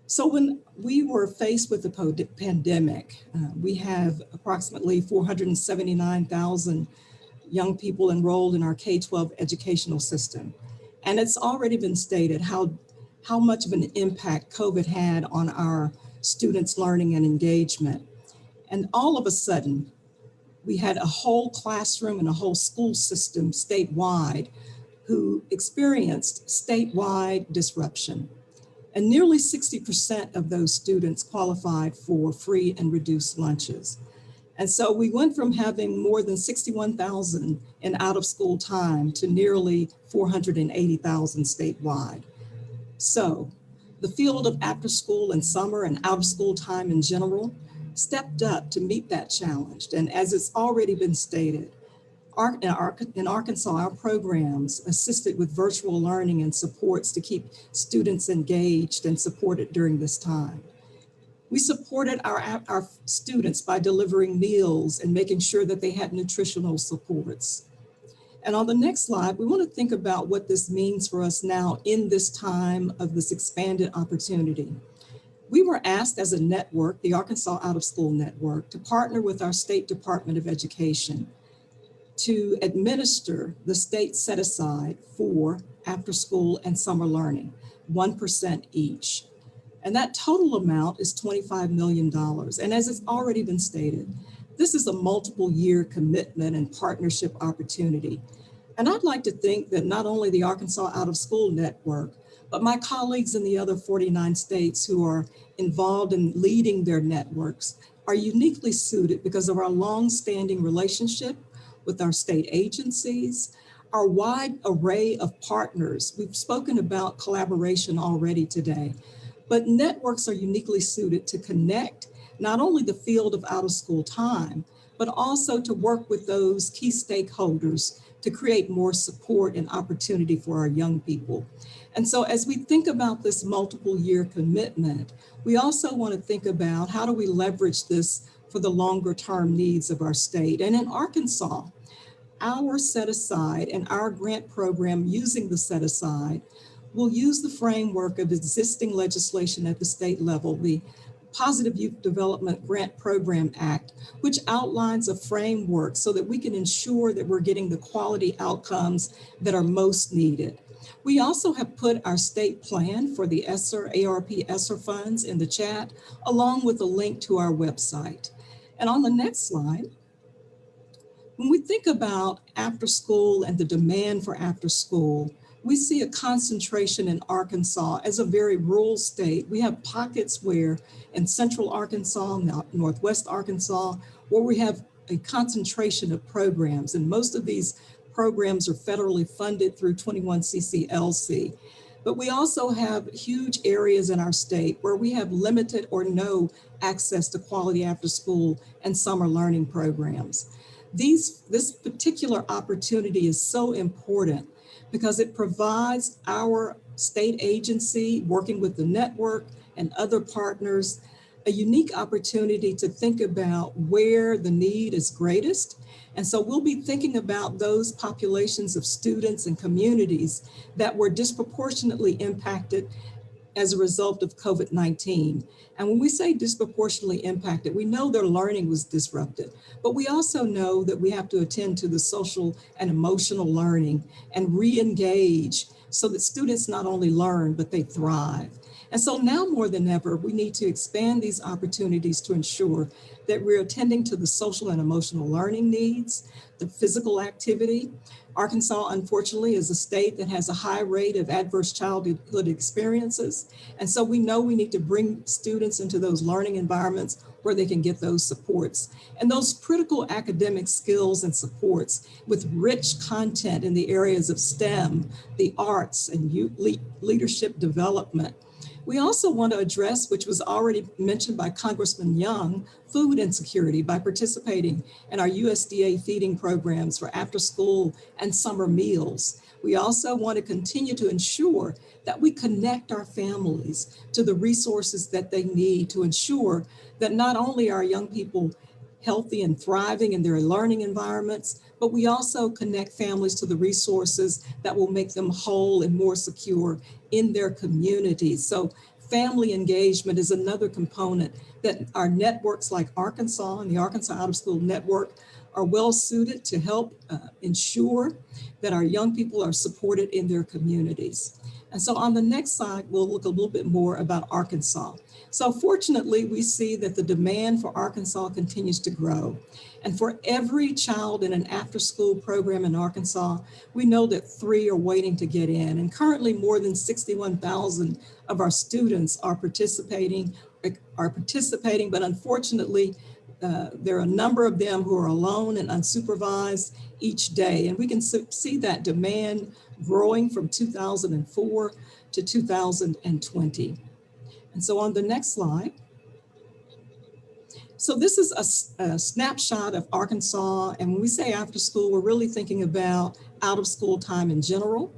G: So when we were faced with the pandemic, we have approximately 479,000 young people enrolled in our K-12 educational system. And it's already been stated how much of an impact COVID had on our students' learning and engagement. And all of a sudden, we had a whole classroom and a whole school system statewide who experienced statewide disruption. And nearly 60% of those students qualified for free and reduced lunches. And so we went from having more than 61,000 in out-of-school time to nearly 480,000 statewide. So the field of after-school and summer and out-of-school time in general stepped up to meet that challenge. And as it's already been stated, in Arkansas, our programs assisted with virtual learning and supports to keep students engaged and supported during this time. We supported our students by delivering meals and making sure that they had nutritional supports. And on the next slide, we want to think about what this means for us now in this time of this expanded opportunity. We were asked as a network, the Arkansas Out-of-School Network, to partner with our State Department of Education to administer the state set aside for after school and summer learning, 1% each. And that total amount is $25 million. And as it's already been stated, this is a multiple year commitment and partnership opportunity. And I'd like to think that not only the Arkansas Out-of-School Network, but my colleagues in the other 49 states who are involved in leading their networks are uniquely suited because of our long-standing relationship with our state agencies, our wide array of partners. We've spoken about collaboration already today, but networks are uniquely suited to connect not only the field of out-of-school time, but also to work with those key stakeholders to create more support and opportunity for our young people. And so as we think about this multiple year commitment, we also want to think about how do we leverage this for the longer term needs of our state. And in Arkansas, our set aside and our grant program using the set aside will use the framework of existing legislation at the state level, the Positive Youth Development Grant Program Act, which outlines a framework so that we can ensure that we're getting the quality outcomes that are most needed. We also have put our state plan for the ARP ESSER funds in the chat, along with a link to our website. And on the next slide, when we think about after school and the demand for after school, we see a concentration in Arkansas as a very rural state. We have pockets where in central Arkansas, northwest Arkansas, where we have a concentration of programs. And most of these programs are federally funded through 21 CCLC. But we also have huge areas in our state where we have limited or no access to quality after school and summer learning programs. This particular opportunity is so important because it provides our state agency working with the network and other partners a unique opportunity to think about where the need is greatest. And so we'll be thinking about those populations of students and communities that were disproportionately impacted as a result of COVID-19. And when we say disproportionately impacted, we know their learning was disrupted, but we also know that we have to attend to the social and emotional learning and re-engage so that students not only learn, but they thrive. And so now more than ever, we need to expand these opportunities to ensure that we're attending to the social and emotional learning needs, the physical activity. Arkansas, unfortunately, is a state that has a high rate of adverse childhood experiences. And so we know we need to bring students into those learning environments where they can get those supports. And those critical academic skills and supports with rich content in the areas of STEM, the arts, and leadership development. We also want to address, which was already mentioned by Congressman Young, food insecurity by participating in our USDA feeding programs for after school and summer meals. We also want to continue to ensure that we connect our families to the resources that they need to ensure that not only are young people healthy and thriving in their learning environments, but we also connect families to the resources that will make them whole and more secure in their communities. So family engagement is another component that our networks like Arkansas and the Arkansas Out of School Network are well suited to help ensure that our young people are supported in their communities. And so on the next slide, we'll look a little bit more about Arkansas. So fortunately, we see that the demand for Arkansas continues to grow. And for every child in an after-school program in Arkansas, we know that 3 are waiting to get in. And currently more than 61,000 of our students are participating, but unfortunately, there are a number of them who are alone and unsupervised each day. And we can see that demand growing from 2004 to 2020. And so on the next slide. So this is a snapshot of Arkansas. And when we say after school, we're really thinking about out of school time in general.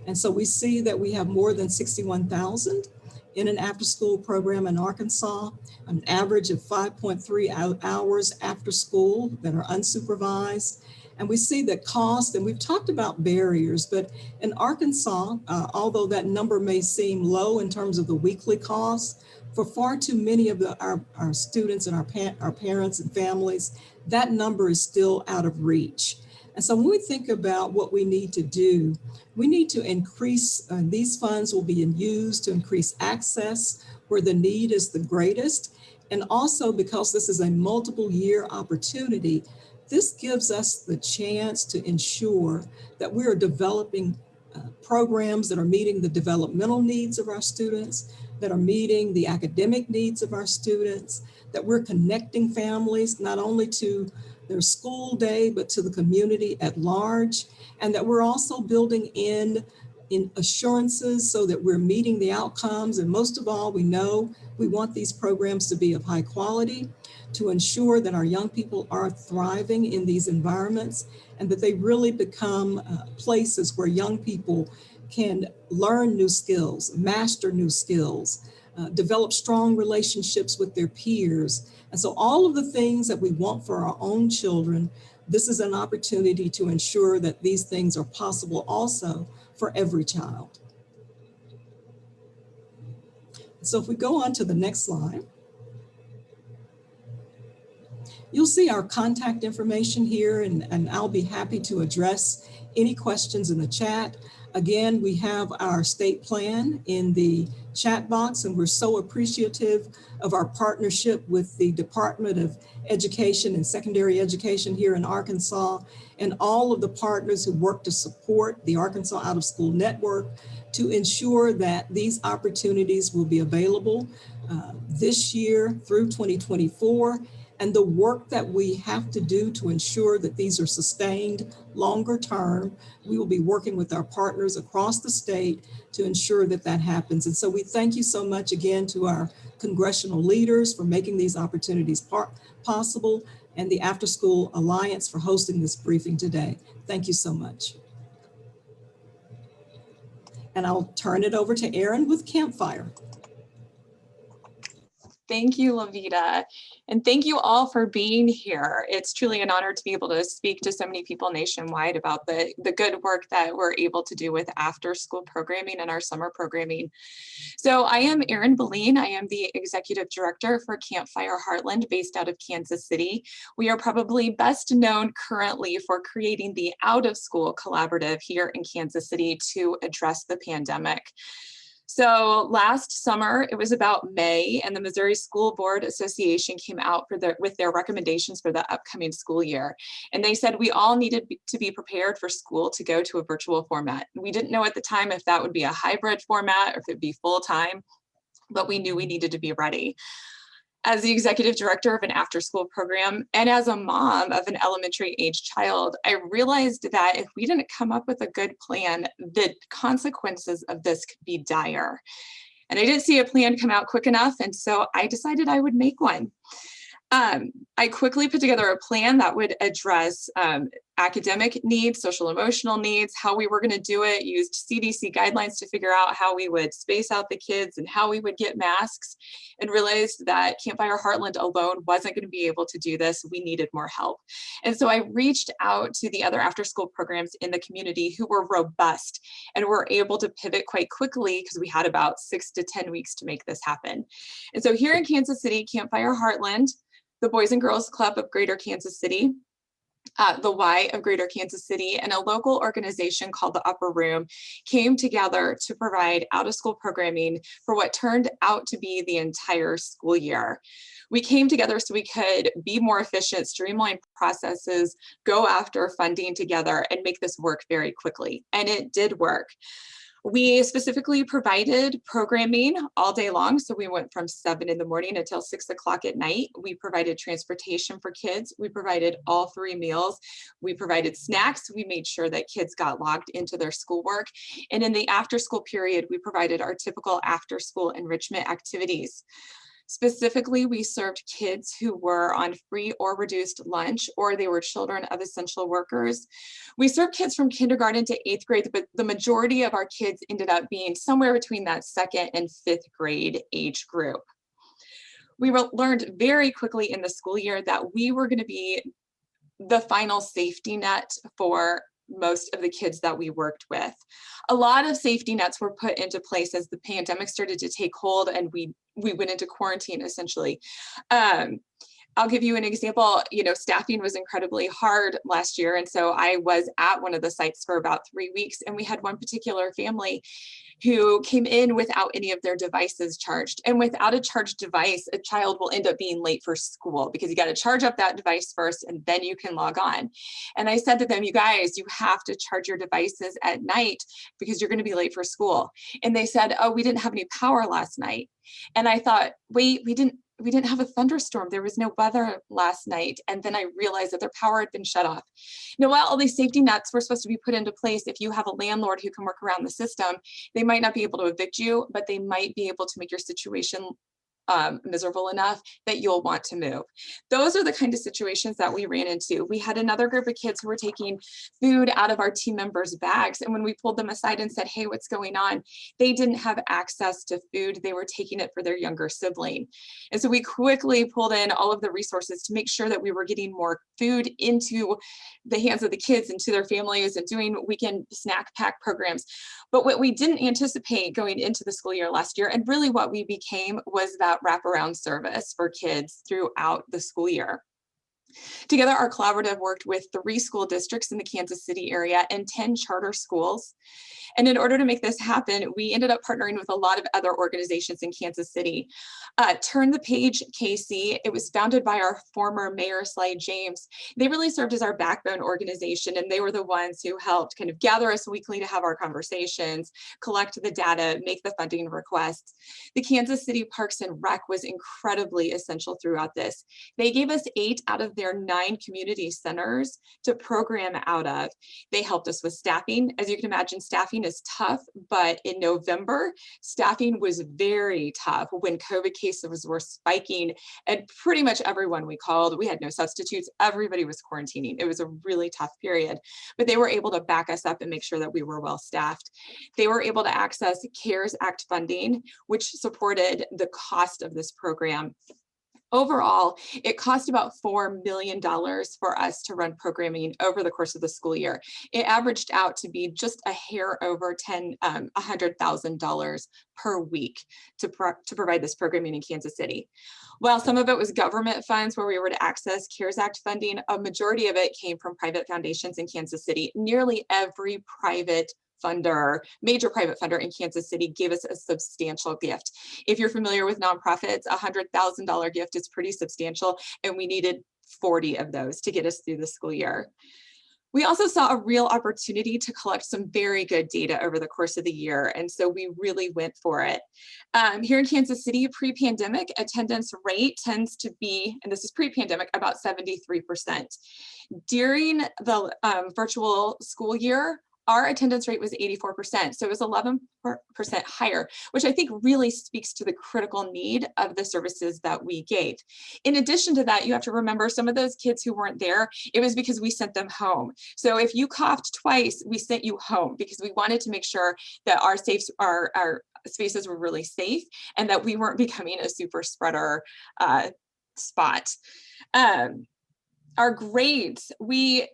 G: And so we see that we have more than 61,000 in an after school program in Arkansas, an average of 5.3 hours after school that are unsupervised. And we see that cost, and we've talked about barriers, but in Arkansas, although that number may seem low in terms of the weekly cost, for far too many of our students and our parents and families, that number is still out of reach. And so when we think about what we need to do, we need to increase, these funds will be used to increase access where the need is the greatest. And also because this is a multiple year opportunity, this gives us the chance to ensure that we are developing programs that are meeting the developmental needs of our students, that are meeting the academic needs of our students, that we're connecting families not only to their school day, but to the community at large, and that we're also building in assurances so that we're meeting the outcomes. And most of all, we know we want these programs to be of high quality, to ensure that our young people are thriving in these environments and that they really become places where young people can learn new skills, master new skills, develop strong relationships with their peers. And so all of the things that we want for our own children, this is an opportunity to ensure that these things are possible also for every child. So if we go on to the next slide, you'll see our contact information here, and I'll be happy to address any questions in the chat. Again, we have our state plan in the chat box, and we're so appreciative of our partnership with the Department of Education and Secondary Education here in Arkansas, and all of the partners who work to support the Arkansas Out of School Network to ensure that these opportunities will be available this year through 2024. And the work that we have to do to ensure that these are sustained longer term, we will be working with our partners across the state to ensure that that happens. And so we thank you so much again to our congressional leaders for making these opportunities possible, and the After School Alliance for hosting this briefing today. Thank you so much. And I'll turn it over to Aaron with Campfire.
H: Thank you, Lavita. And thank you all for being here. It's truly an honor to be able to speak to so many people nationwide about the good work that we're able to do with after school programming and our summer programming. So I am Erin Beline. I am the Executive Director for Campfire Heartland based out of Kansas City. We are probably best known currently for creating the Out of School Collaborative here in Kansas City to address the pandemic. So last summer, it was about May, and the Missouri School Board Association came out with their recommendations for the upcoming school year. And they said we all needed to be prepared for school to go to a virtual format. We didn't know at the time if that would be a hybrid format or if it'd be full-time, but we knew we needed to be ready. As the executive director of an after-school program and as a mom of an elementary age child, I realized that if we didn't come up with a good plan, the consequences of this could be dire. And I didn't see a plan come out quick enough, and so I decided I would make one. I quickly put together a plan that would address academic needs, social emotional needs, how we were going to do it, used CDC guidelines to figure out how we would space out the kids and how we would get masks, and realized that Campfire Heartland alone wasn't going to be able to do this. We needed more help. And so I reached out to the other after school programs in the community who were robust and were able to pivot quite quickly because we had about 6 to 10 weeks to make this happen. And so here in Kansas City, Campfire Heartland, the Boys and Girls Club of Greater Kansas City, the Y of Greater Kansas City, and a local organization called the Upper Room came together to provide out-of-school programming for what turned out to be the entire school year. We came together so we could be more efficient, streamline processes, go after funding together, and make this work very quickly. And it did work. We specifically provided programming all day long. So we went from 7 in the morning until 6 o'clock at night. We provided transportation for kids. We provided all 3 meals. We provided snacks. We made sure that kids got logged into their schoolwork. And in the after school period, we provided our typical after school enrichment activities. Specifically, we served kids who were on free or reduced lunch, or they were children of essential workers. We served kids from kindergarten to 8th grade, but the majority of our kids ended up being somewhere between that 2nd and 5th grade age group. We learned very quickly in the school year that we were going to be the final safety net for most of the kids that we worked with. A lot of safety nets were put into place as the pandemic started to take hold and we went into quarantine essentially. I'll give you an example. Staffing was incredibly hard last year. And so I was at one of the sites for about 3 weeks, and we had one particular family who came in without any of their devices charged. And without a charged device, a child will end up being late for school because you got to charge up that device first and then you can log on. And I said to them, you guys, you have to charge your devices at night because you're going to be late for school. And they said, oh, we didn't have any power last night. And I thought, wait, we didn't have a thunderstorm. There was no weather last night. And then I realized that their power had been shut off. While all these safety nets were supposed to be put into place, if you have a landlord who can work around the system, they might not be able to evict you, but they might be able to make your situation miserable enough that you'll want to move. Those are the kind of situations that we ran into. We had another group of kids who were taking food out of our team members' bags. And when we pulled them aside and said, hey, what's going on? They didn't have access to food. They were taking it for their younger sibling. And so we quickly pulled in all of the resources to make sure that we were getting more food into the hands of the kids and to their families and doing weekend snack pack programs. But what we didn't anticipate going into the school year last year, and really what we became, was that wraparound service for kids throughout the school year. Together, our collaborative worked with 3 school districts in the Kansas City area and 10 charter schools. And in order to make this happen, we ended up partnering with a lot of other organizations in Kansas City. Turn the Page KC, it was founded by our former Mayor Slide James. They really served as our backbone organization, and they were the ones who helped kind of gather us weekly to have our conversations, collect the data, make the funding requests. The Kansas City Parks and Rec was incredibly essential throughout this. They gave us 8 out of their 9 community centers to program out of. They helped us with staffing. As you can imagine, staffing is tough, but in November, staffing was very tough when COVID cases were spiking, and pretty much everyone we called, we had no substitutes, everybody was quarantining. It was a really tough period, but they were able to back us up and make sure that we were well staffed. They were able to access CARES Act funding, which supported the cost of this program. Overall, it cost about $4 million for us to run programming over the course of the school year. It averaged out to be just a hair over $100,000 per week to provide this programming in Kansas City. While some of it was government funds where we were to access CARES Act funding, a majority of it came from private foundations in Kansas City. Nearly every major private funder in Kansas City gave us a substantial gift. If you're familiar with nonprofits, a $100,000 gift is pretty substantial, and we needed 40 of those to get us through the school year. We also saw a real opportunity to collect some very good data over the course of the year, and so we really went for it. Here in Kansas City, pre-pandemic attendance rate tends to be, and this is pre-pandemic, about 73%. During the virtual school year, our attendance rate was 84%, so it was 11% higher, which I think really speaks to the critical need of the services that we gave. In addition to that, you have to remember some of those kids who weren't there, it was because we sent them home. So if you coughed twice, we sent you home because we wanted to make sure that our spaces were really safe and that we weren't becoming a super spreader spot. Our grades, we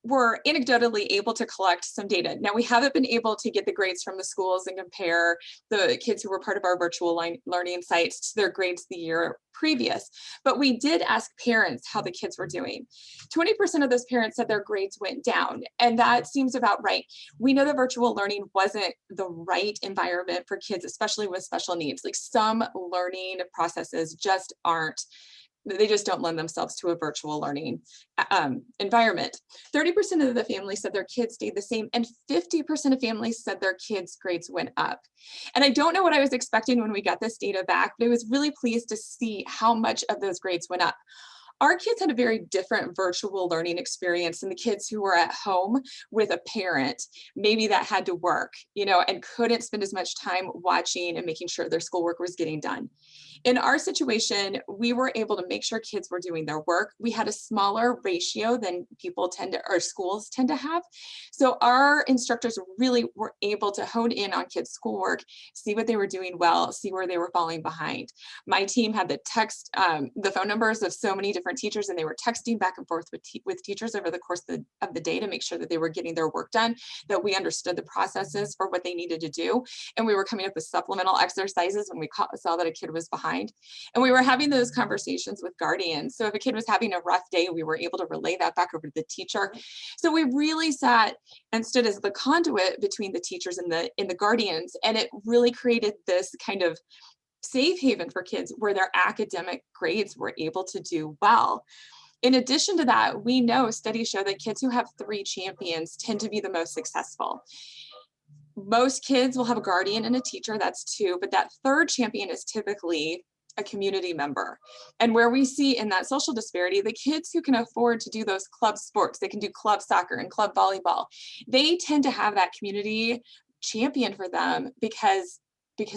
H: were anecdotally able to collect some data. Now, we haven't been able to get the grades from the schools and compare the kids who were part of our virtual learning sites to their grades the year previous, but we did ask parents how the kids were doing. 20% of those parents said their grades went down, and that seems about right. We know that virtual learning wasn't the right environment for kids, especially with special needs. Like, some learning processes just don't lend themselves to a virtual learning environment. 30% of the families said their kids stayed the same, and 50% of families said their kids' grades went up. And I don't know what I was expecting when we got this data back, but I was really pleased to see how much of those grades went up. Our kids had a very different virtual learning experience than the kids who were at home with a parent, maybe that had to work, and couldn't spend as much time watching and making sure their schoolwork was getting done. In our situation, we were able to make sure kids were doing their work. We had a smaller ratio than schools tend to have. So our instructors really were able to hone in on kids' schoolwork, see what they were doing well, see where they were falling behind. My team had the phone numbers of so many different teachers, and they were texting back and forth with teachers over the course of the day to make sure that they were getting their work done, that we understood the processes for what they needed to do. And we were coming up with supplemental exercises when we saw that a kid was behind. And we were having those conversations with guardians. So if a kid was having a rough day, we were able to relay that back over to the teacher. So we really sat and stood as the conduit between the teachers and the guardians. And it really created this kind of safe haven for kids where their academic grades were able to do well. In addition to that, we know studies show that kids who have 3 champions tend to be the most successful. Most kids will have a guardian and a teacher, that's 2, but that 3rd champion is typically a community member. And where we see in that social disparity, the kids who can afford to do those club sports, they can do club soccer and club volleyball, they tend to have that community champion for them because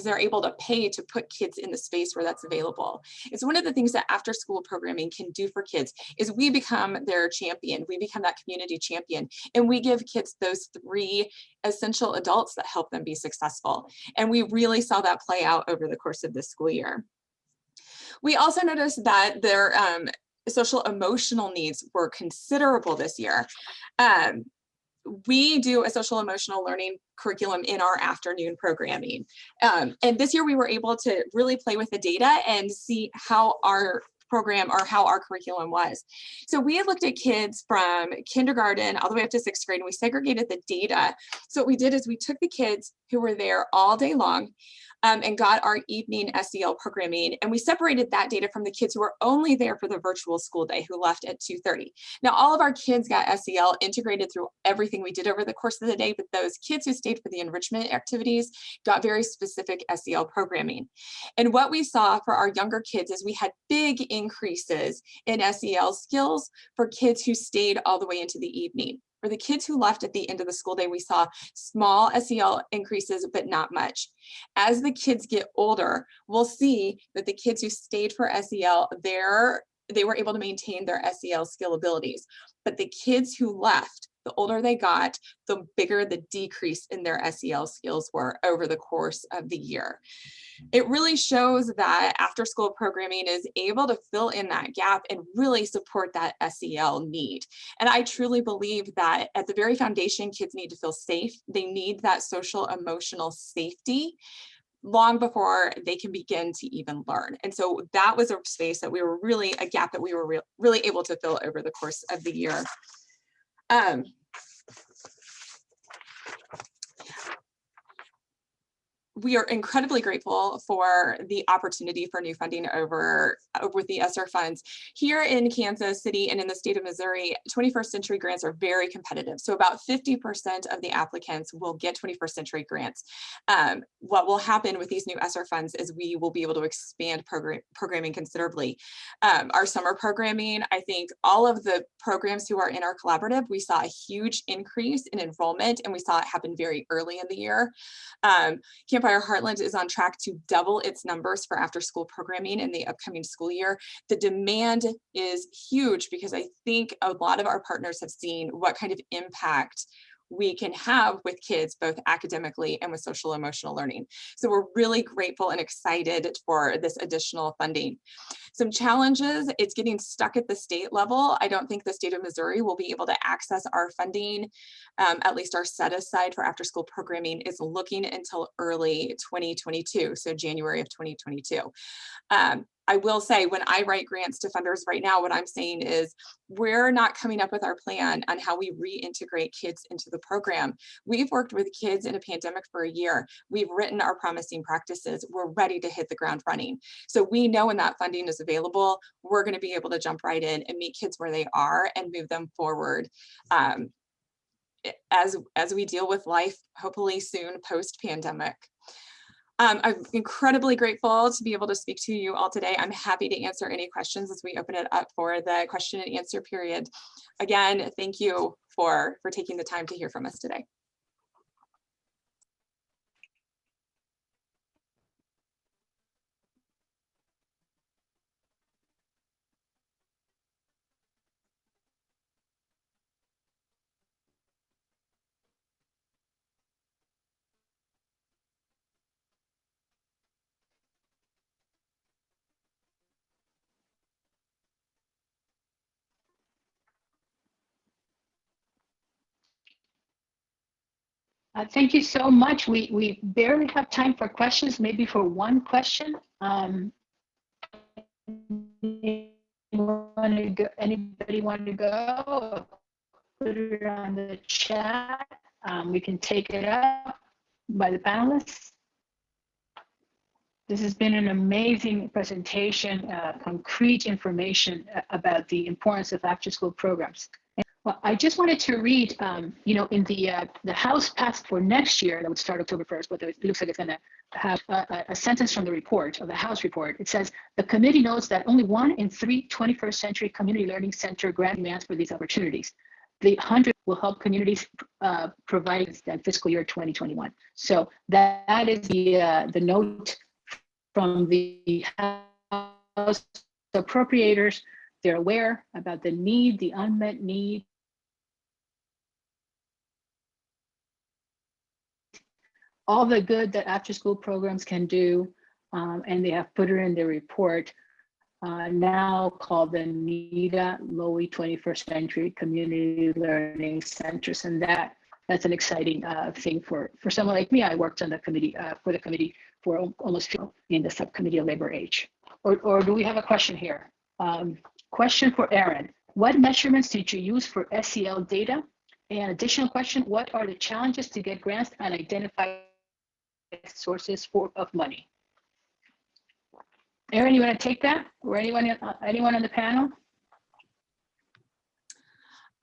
H: they're able to pay to put kids in the space where that's available. It's one of the things that after school programming can do for kids is we become their champion. We become that community champion, and we give kids those 3 essential adults that help them be successful. And we really saw that play out over the course of this school year. We also noticed that their social emotional needs were considerable this year. We do a social emotional learning curriculum in our afternoon programming. And this year we were able to really play with the data and see how our program or how our curriculum was. So we had looked at kids from kindergarten all the way up to 6th grade, and we segregated the data. So what we did is we took the kids who were there all day long, and got our evening SEL programming. And we separated that data from the kids who were only there for the virtual school day, who left at 2:30. Now, all of our kids got SEL integrated through everything we did over the course of the day, but those kids who stayed for the enrichment activities got very specific SEL programming. And what we saw for our younger kids is we had big increases in SEL skills for kids who stayed all the way into the evening. For the kids who left at the end of the school day, we saw small SEL increases, but not much. As the kids get older, we'll see that the kids who stayed for SEL, they were able to maintain their SEL skill abilities. But the kids who left, the older they got, the bigger the decrease in their SEL skills were over the course of the year. It really shows that after school programming is able to fill in that gap and really support that SEL need. And I truly believe that at the very foundation, kids need to feel safe. They need that social emotional safety long before they can begin to even learn. And so that was a space that we were really, a gap that we were really able to fill over the course of the year. We are incredibly grateful for the opportunity for new funding over with the ESSER funds. Here in Kansas City and in the state of Missouri, 21st century grants are very competitive. So about 50% of the applicants will get 21st century grants. What will happen with these new ESSER funds is we will be able to expand programming considerably. Our summer programming, I think all of the programs who are in our collaborative, we saw a huge increase in enrollment, and we saw it happen very early in the year. Campfire Heartland is on track to double its numbers for after school programming in the upcoming school year. The demand is huge because I think a lot of our partners have seen what kind of impact we can have with kids, both academically and with social emotional learning. So we're really grateful and excited for this additional funding. Some challenges, it's getting stuck at the state level. I don't think the state of Missouri will be able to access our funding, at least our set aside for after school programming is looking until early 2022, so January of 2022. I will say when I write grants to funders right now, what I'm saying is we're not coming up with our plan on how we reintegrate kids into the program. We've worked with kids in a pandemic for a year. We've written our promising practices. We're ready to hit the ground running. So we know when that funding is available, we're going to be able to jump right in and meet kids where they are and move them forward as we deal with life, hopefully soon post-pandemic. I'm incredibly grateful to be able to speak to you all today. I'm happy to answer any questions as we open it up for the question and answer period. Again, thank you for taking the time to hear from us today.
B: Thank you so much. We barely have time for questions, maybe for one question. Anybody want to go? Put it on the chat. We can take it up by the panelists. This has been an amazing presentation, concrete information about the importance of after-school programs. Well, I just wanted to read, in the House passed for next year, that would start October 1st, but it looks like it's going to have a sentence from the report, of the House report. It says, the committee notes that only 1 in 3 21st century community learning center grant demands for these opportunities. The 100 will help communities provide that fiscal year 2021. So that is the note from the House appropriators. They're aware about the need, the unmet need. All the good that after school programs can do, and they have put it in their report, now called the Nita Lowey 21st Century Community Learning Centers. And that's an exciting thing for someone like me. I worked on the committee, for the committee for almost in the subcommittee of labor age. Or do we have a question here? Question for Erin. What measurements did you use for SEL data? And additional question, what are the challenges to get grants and identify sources of money. Erin, you want to take that, or anyone on the panel?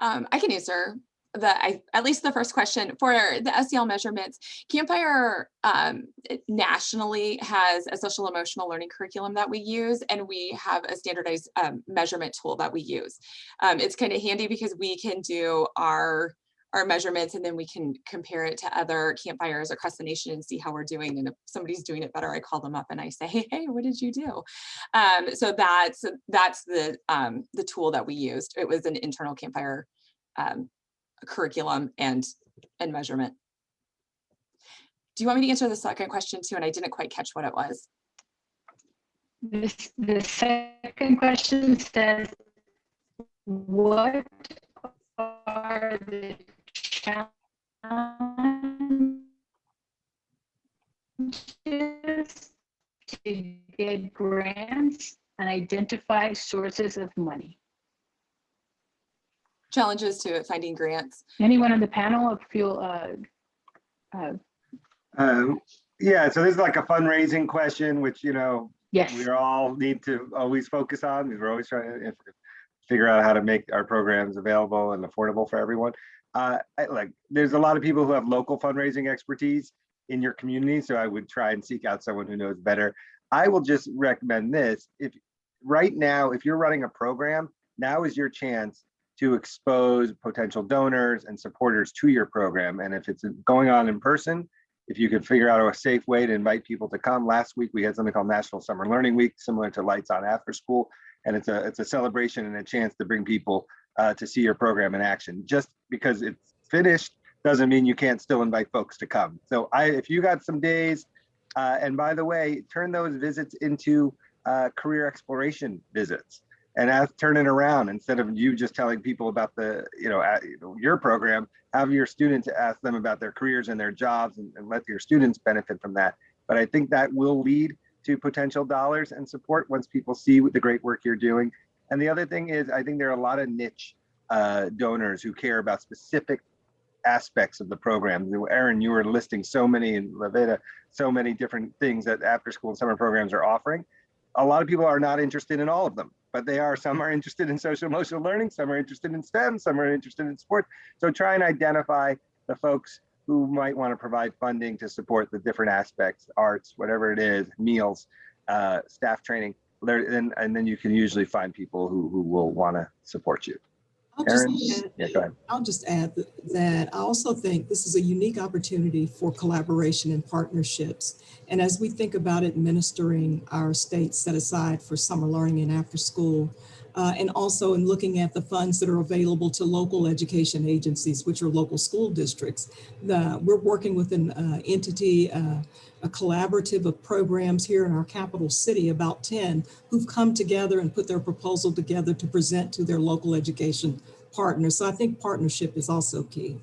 H: I can answer at least the first question. For the SEL measurements, Campfire nationally has a social emotional learning curriculum that we use, and we have a standardized measurement tool that we use. It's kind of handy because we can do our measurements, and then we can compare it to other campfires across the nation and see how we're doing. And if somebody's doing it better, I call them up and I say, hey, what did you do? So that's the tool that we used. It was an internal Campfire curriculum and measurement. Do you want me to answer the second question too? And I didn't quite catch what it was.
B: The second question says, what are the challenges to get grants and identify sources of money?
H: Challenges to finding grants.
B: Anyone on the panel feel?
F: Yeah, so this is like a fundraising question, which,
B: Yes.
F: we all need to always focus on, because we're always trying to figure out how to make our programs available and affordable for everyone. There's a lot of people who have local fundraising expertise in your community, so I would try and seek out someone who knows better. I will just recommend this. Right now, if you're running a program, now is your chance to expose potential donors and supporters to your program. And if it's going on in person, if you could figure out a safe way to invite people to come. Last week, we had something called National Summer Learning Week, similar to Lights On After School. And it's a celebration and a chance to bring people to see your program in action. Just because it's finished doesn't mean you can't still invite folks to come. So if you got some days, and by the way, turn those visits into career exploration visits, and turn it around. Instead of you just telling people about your program, have your students ask them about their careers and their jobs, and let your students benefit from that. But I think that will lead to potential dollars and support once people see the great work you're doing. And the other thing is, I think there are a lot of niche donors who care about specific aspects of the program. Erin, you were listing so many, and Laveda, so many different things that after school and summer programs are offering. A lot of people are not interested in all of them, but some are interested in social emotional learning, some are interested in STEM, some are interested in sports. So try and identify the folks who might want to provide funding to support the different aspects, arts, whatever it is, meals, staff training, and then you can usually find people who will want to support you. Erin? Yeah, go ahead.
G: I'll just add that I also think this is a unique opportunity for collaboration and partnerships. And as we think about administering our state set aside for summer learning and after school, and also in looking at the funds that are available to local education agencies, which are local school districts, we're working with an entity, a collaborative of programs here in our capital city, about 10, who've come together and put their proposal together to present to their local education partners. So I think partnership is also key.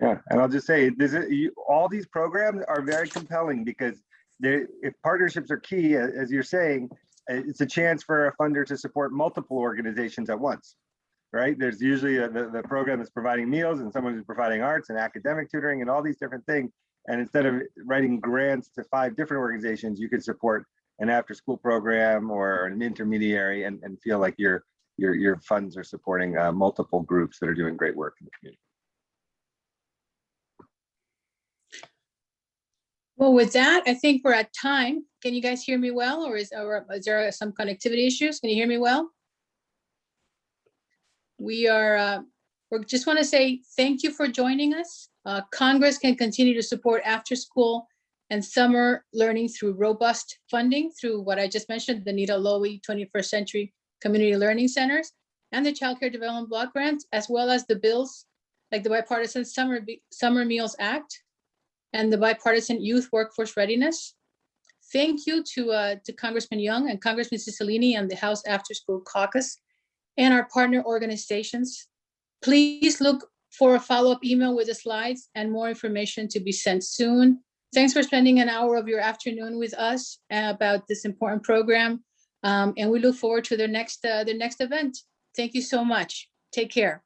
F: Yeah, and I'll just say, all these programs are very compelling because if partnerships are key, as you're saying, it's a chance for a funder to support multiple organizations at once, right? There's usually the program that's providing meals and someone who's providing arts and academic tutoring and all these different things. And instead of writing grants to 5 different organizations, you could support an after-school program or an intermediary and feel like your funds are supporting multiple groups that are doing great work in the community.
B: Well, with that, I think we're at time. Can you guys hear me well, or is there some connectivity issues? Can you hear me well? We just want to say thank you for joining us. Congress can continue to support after school and summer learning through robust funding through what I just mentioned, the Nita Lowey 21st Century Community Learning Centers and the Child Care Development Block Grants, as well as the bills like the Bipartisan Summer Meals Act and the Bipartisan Youth Workforce Readiness. Thank you to Congressman Young and Congressman Cicilline and the House After School Caucus and our partner organizations. Please look for a follow-up email with the slides and more information to be sent soon. Thanks for spending an hour of your afternoon with us about this important program. And we look forward to their next event. Thank you so much. Take care.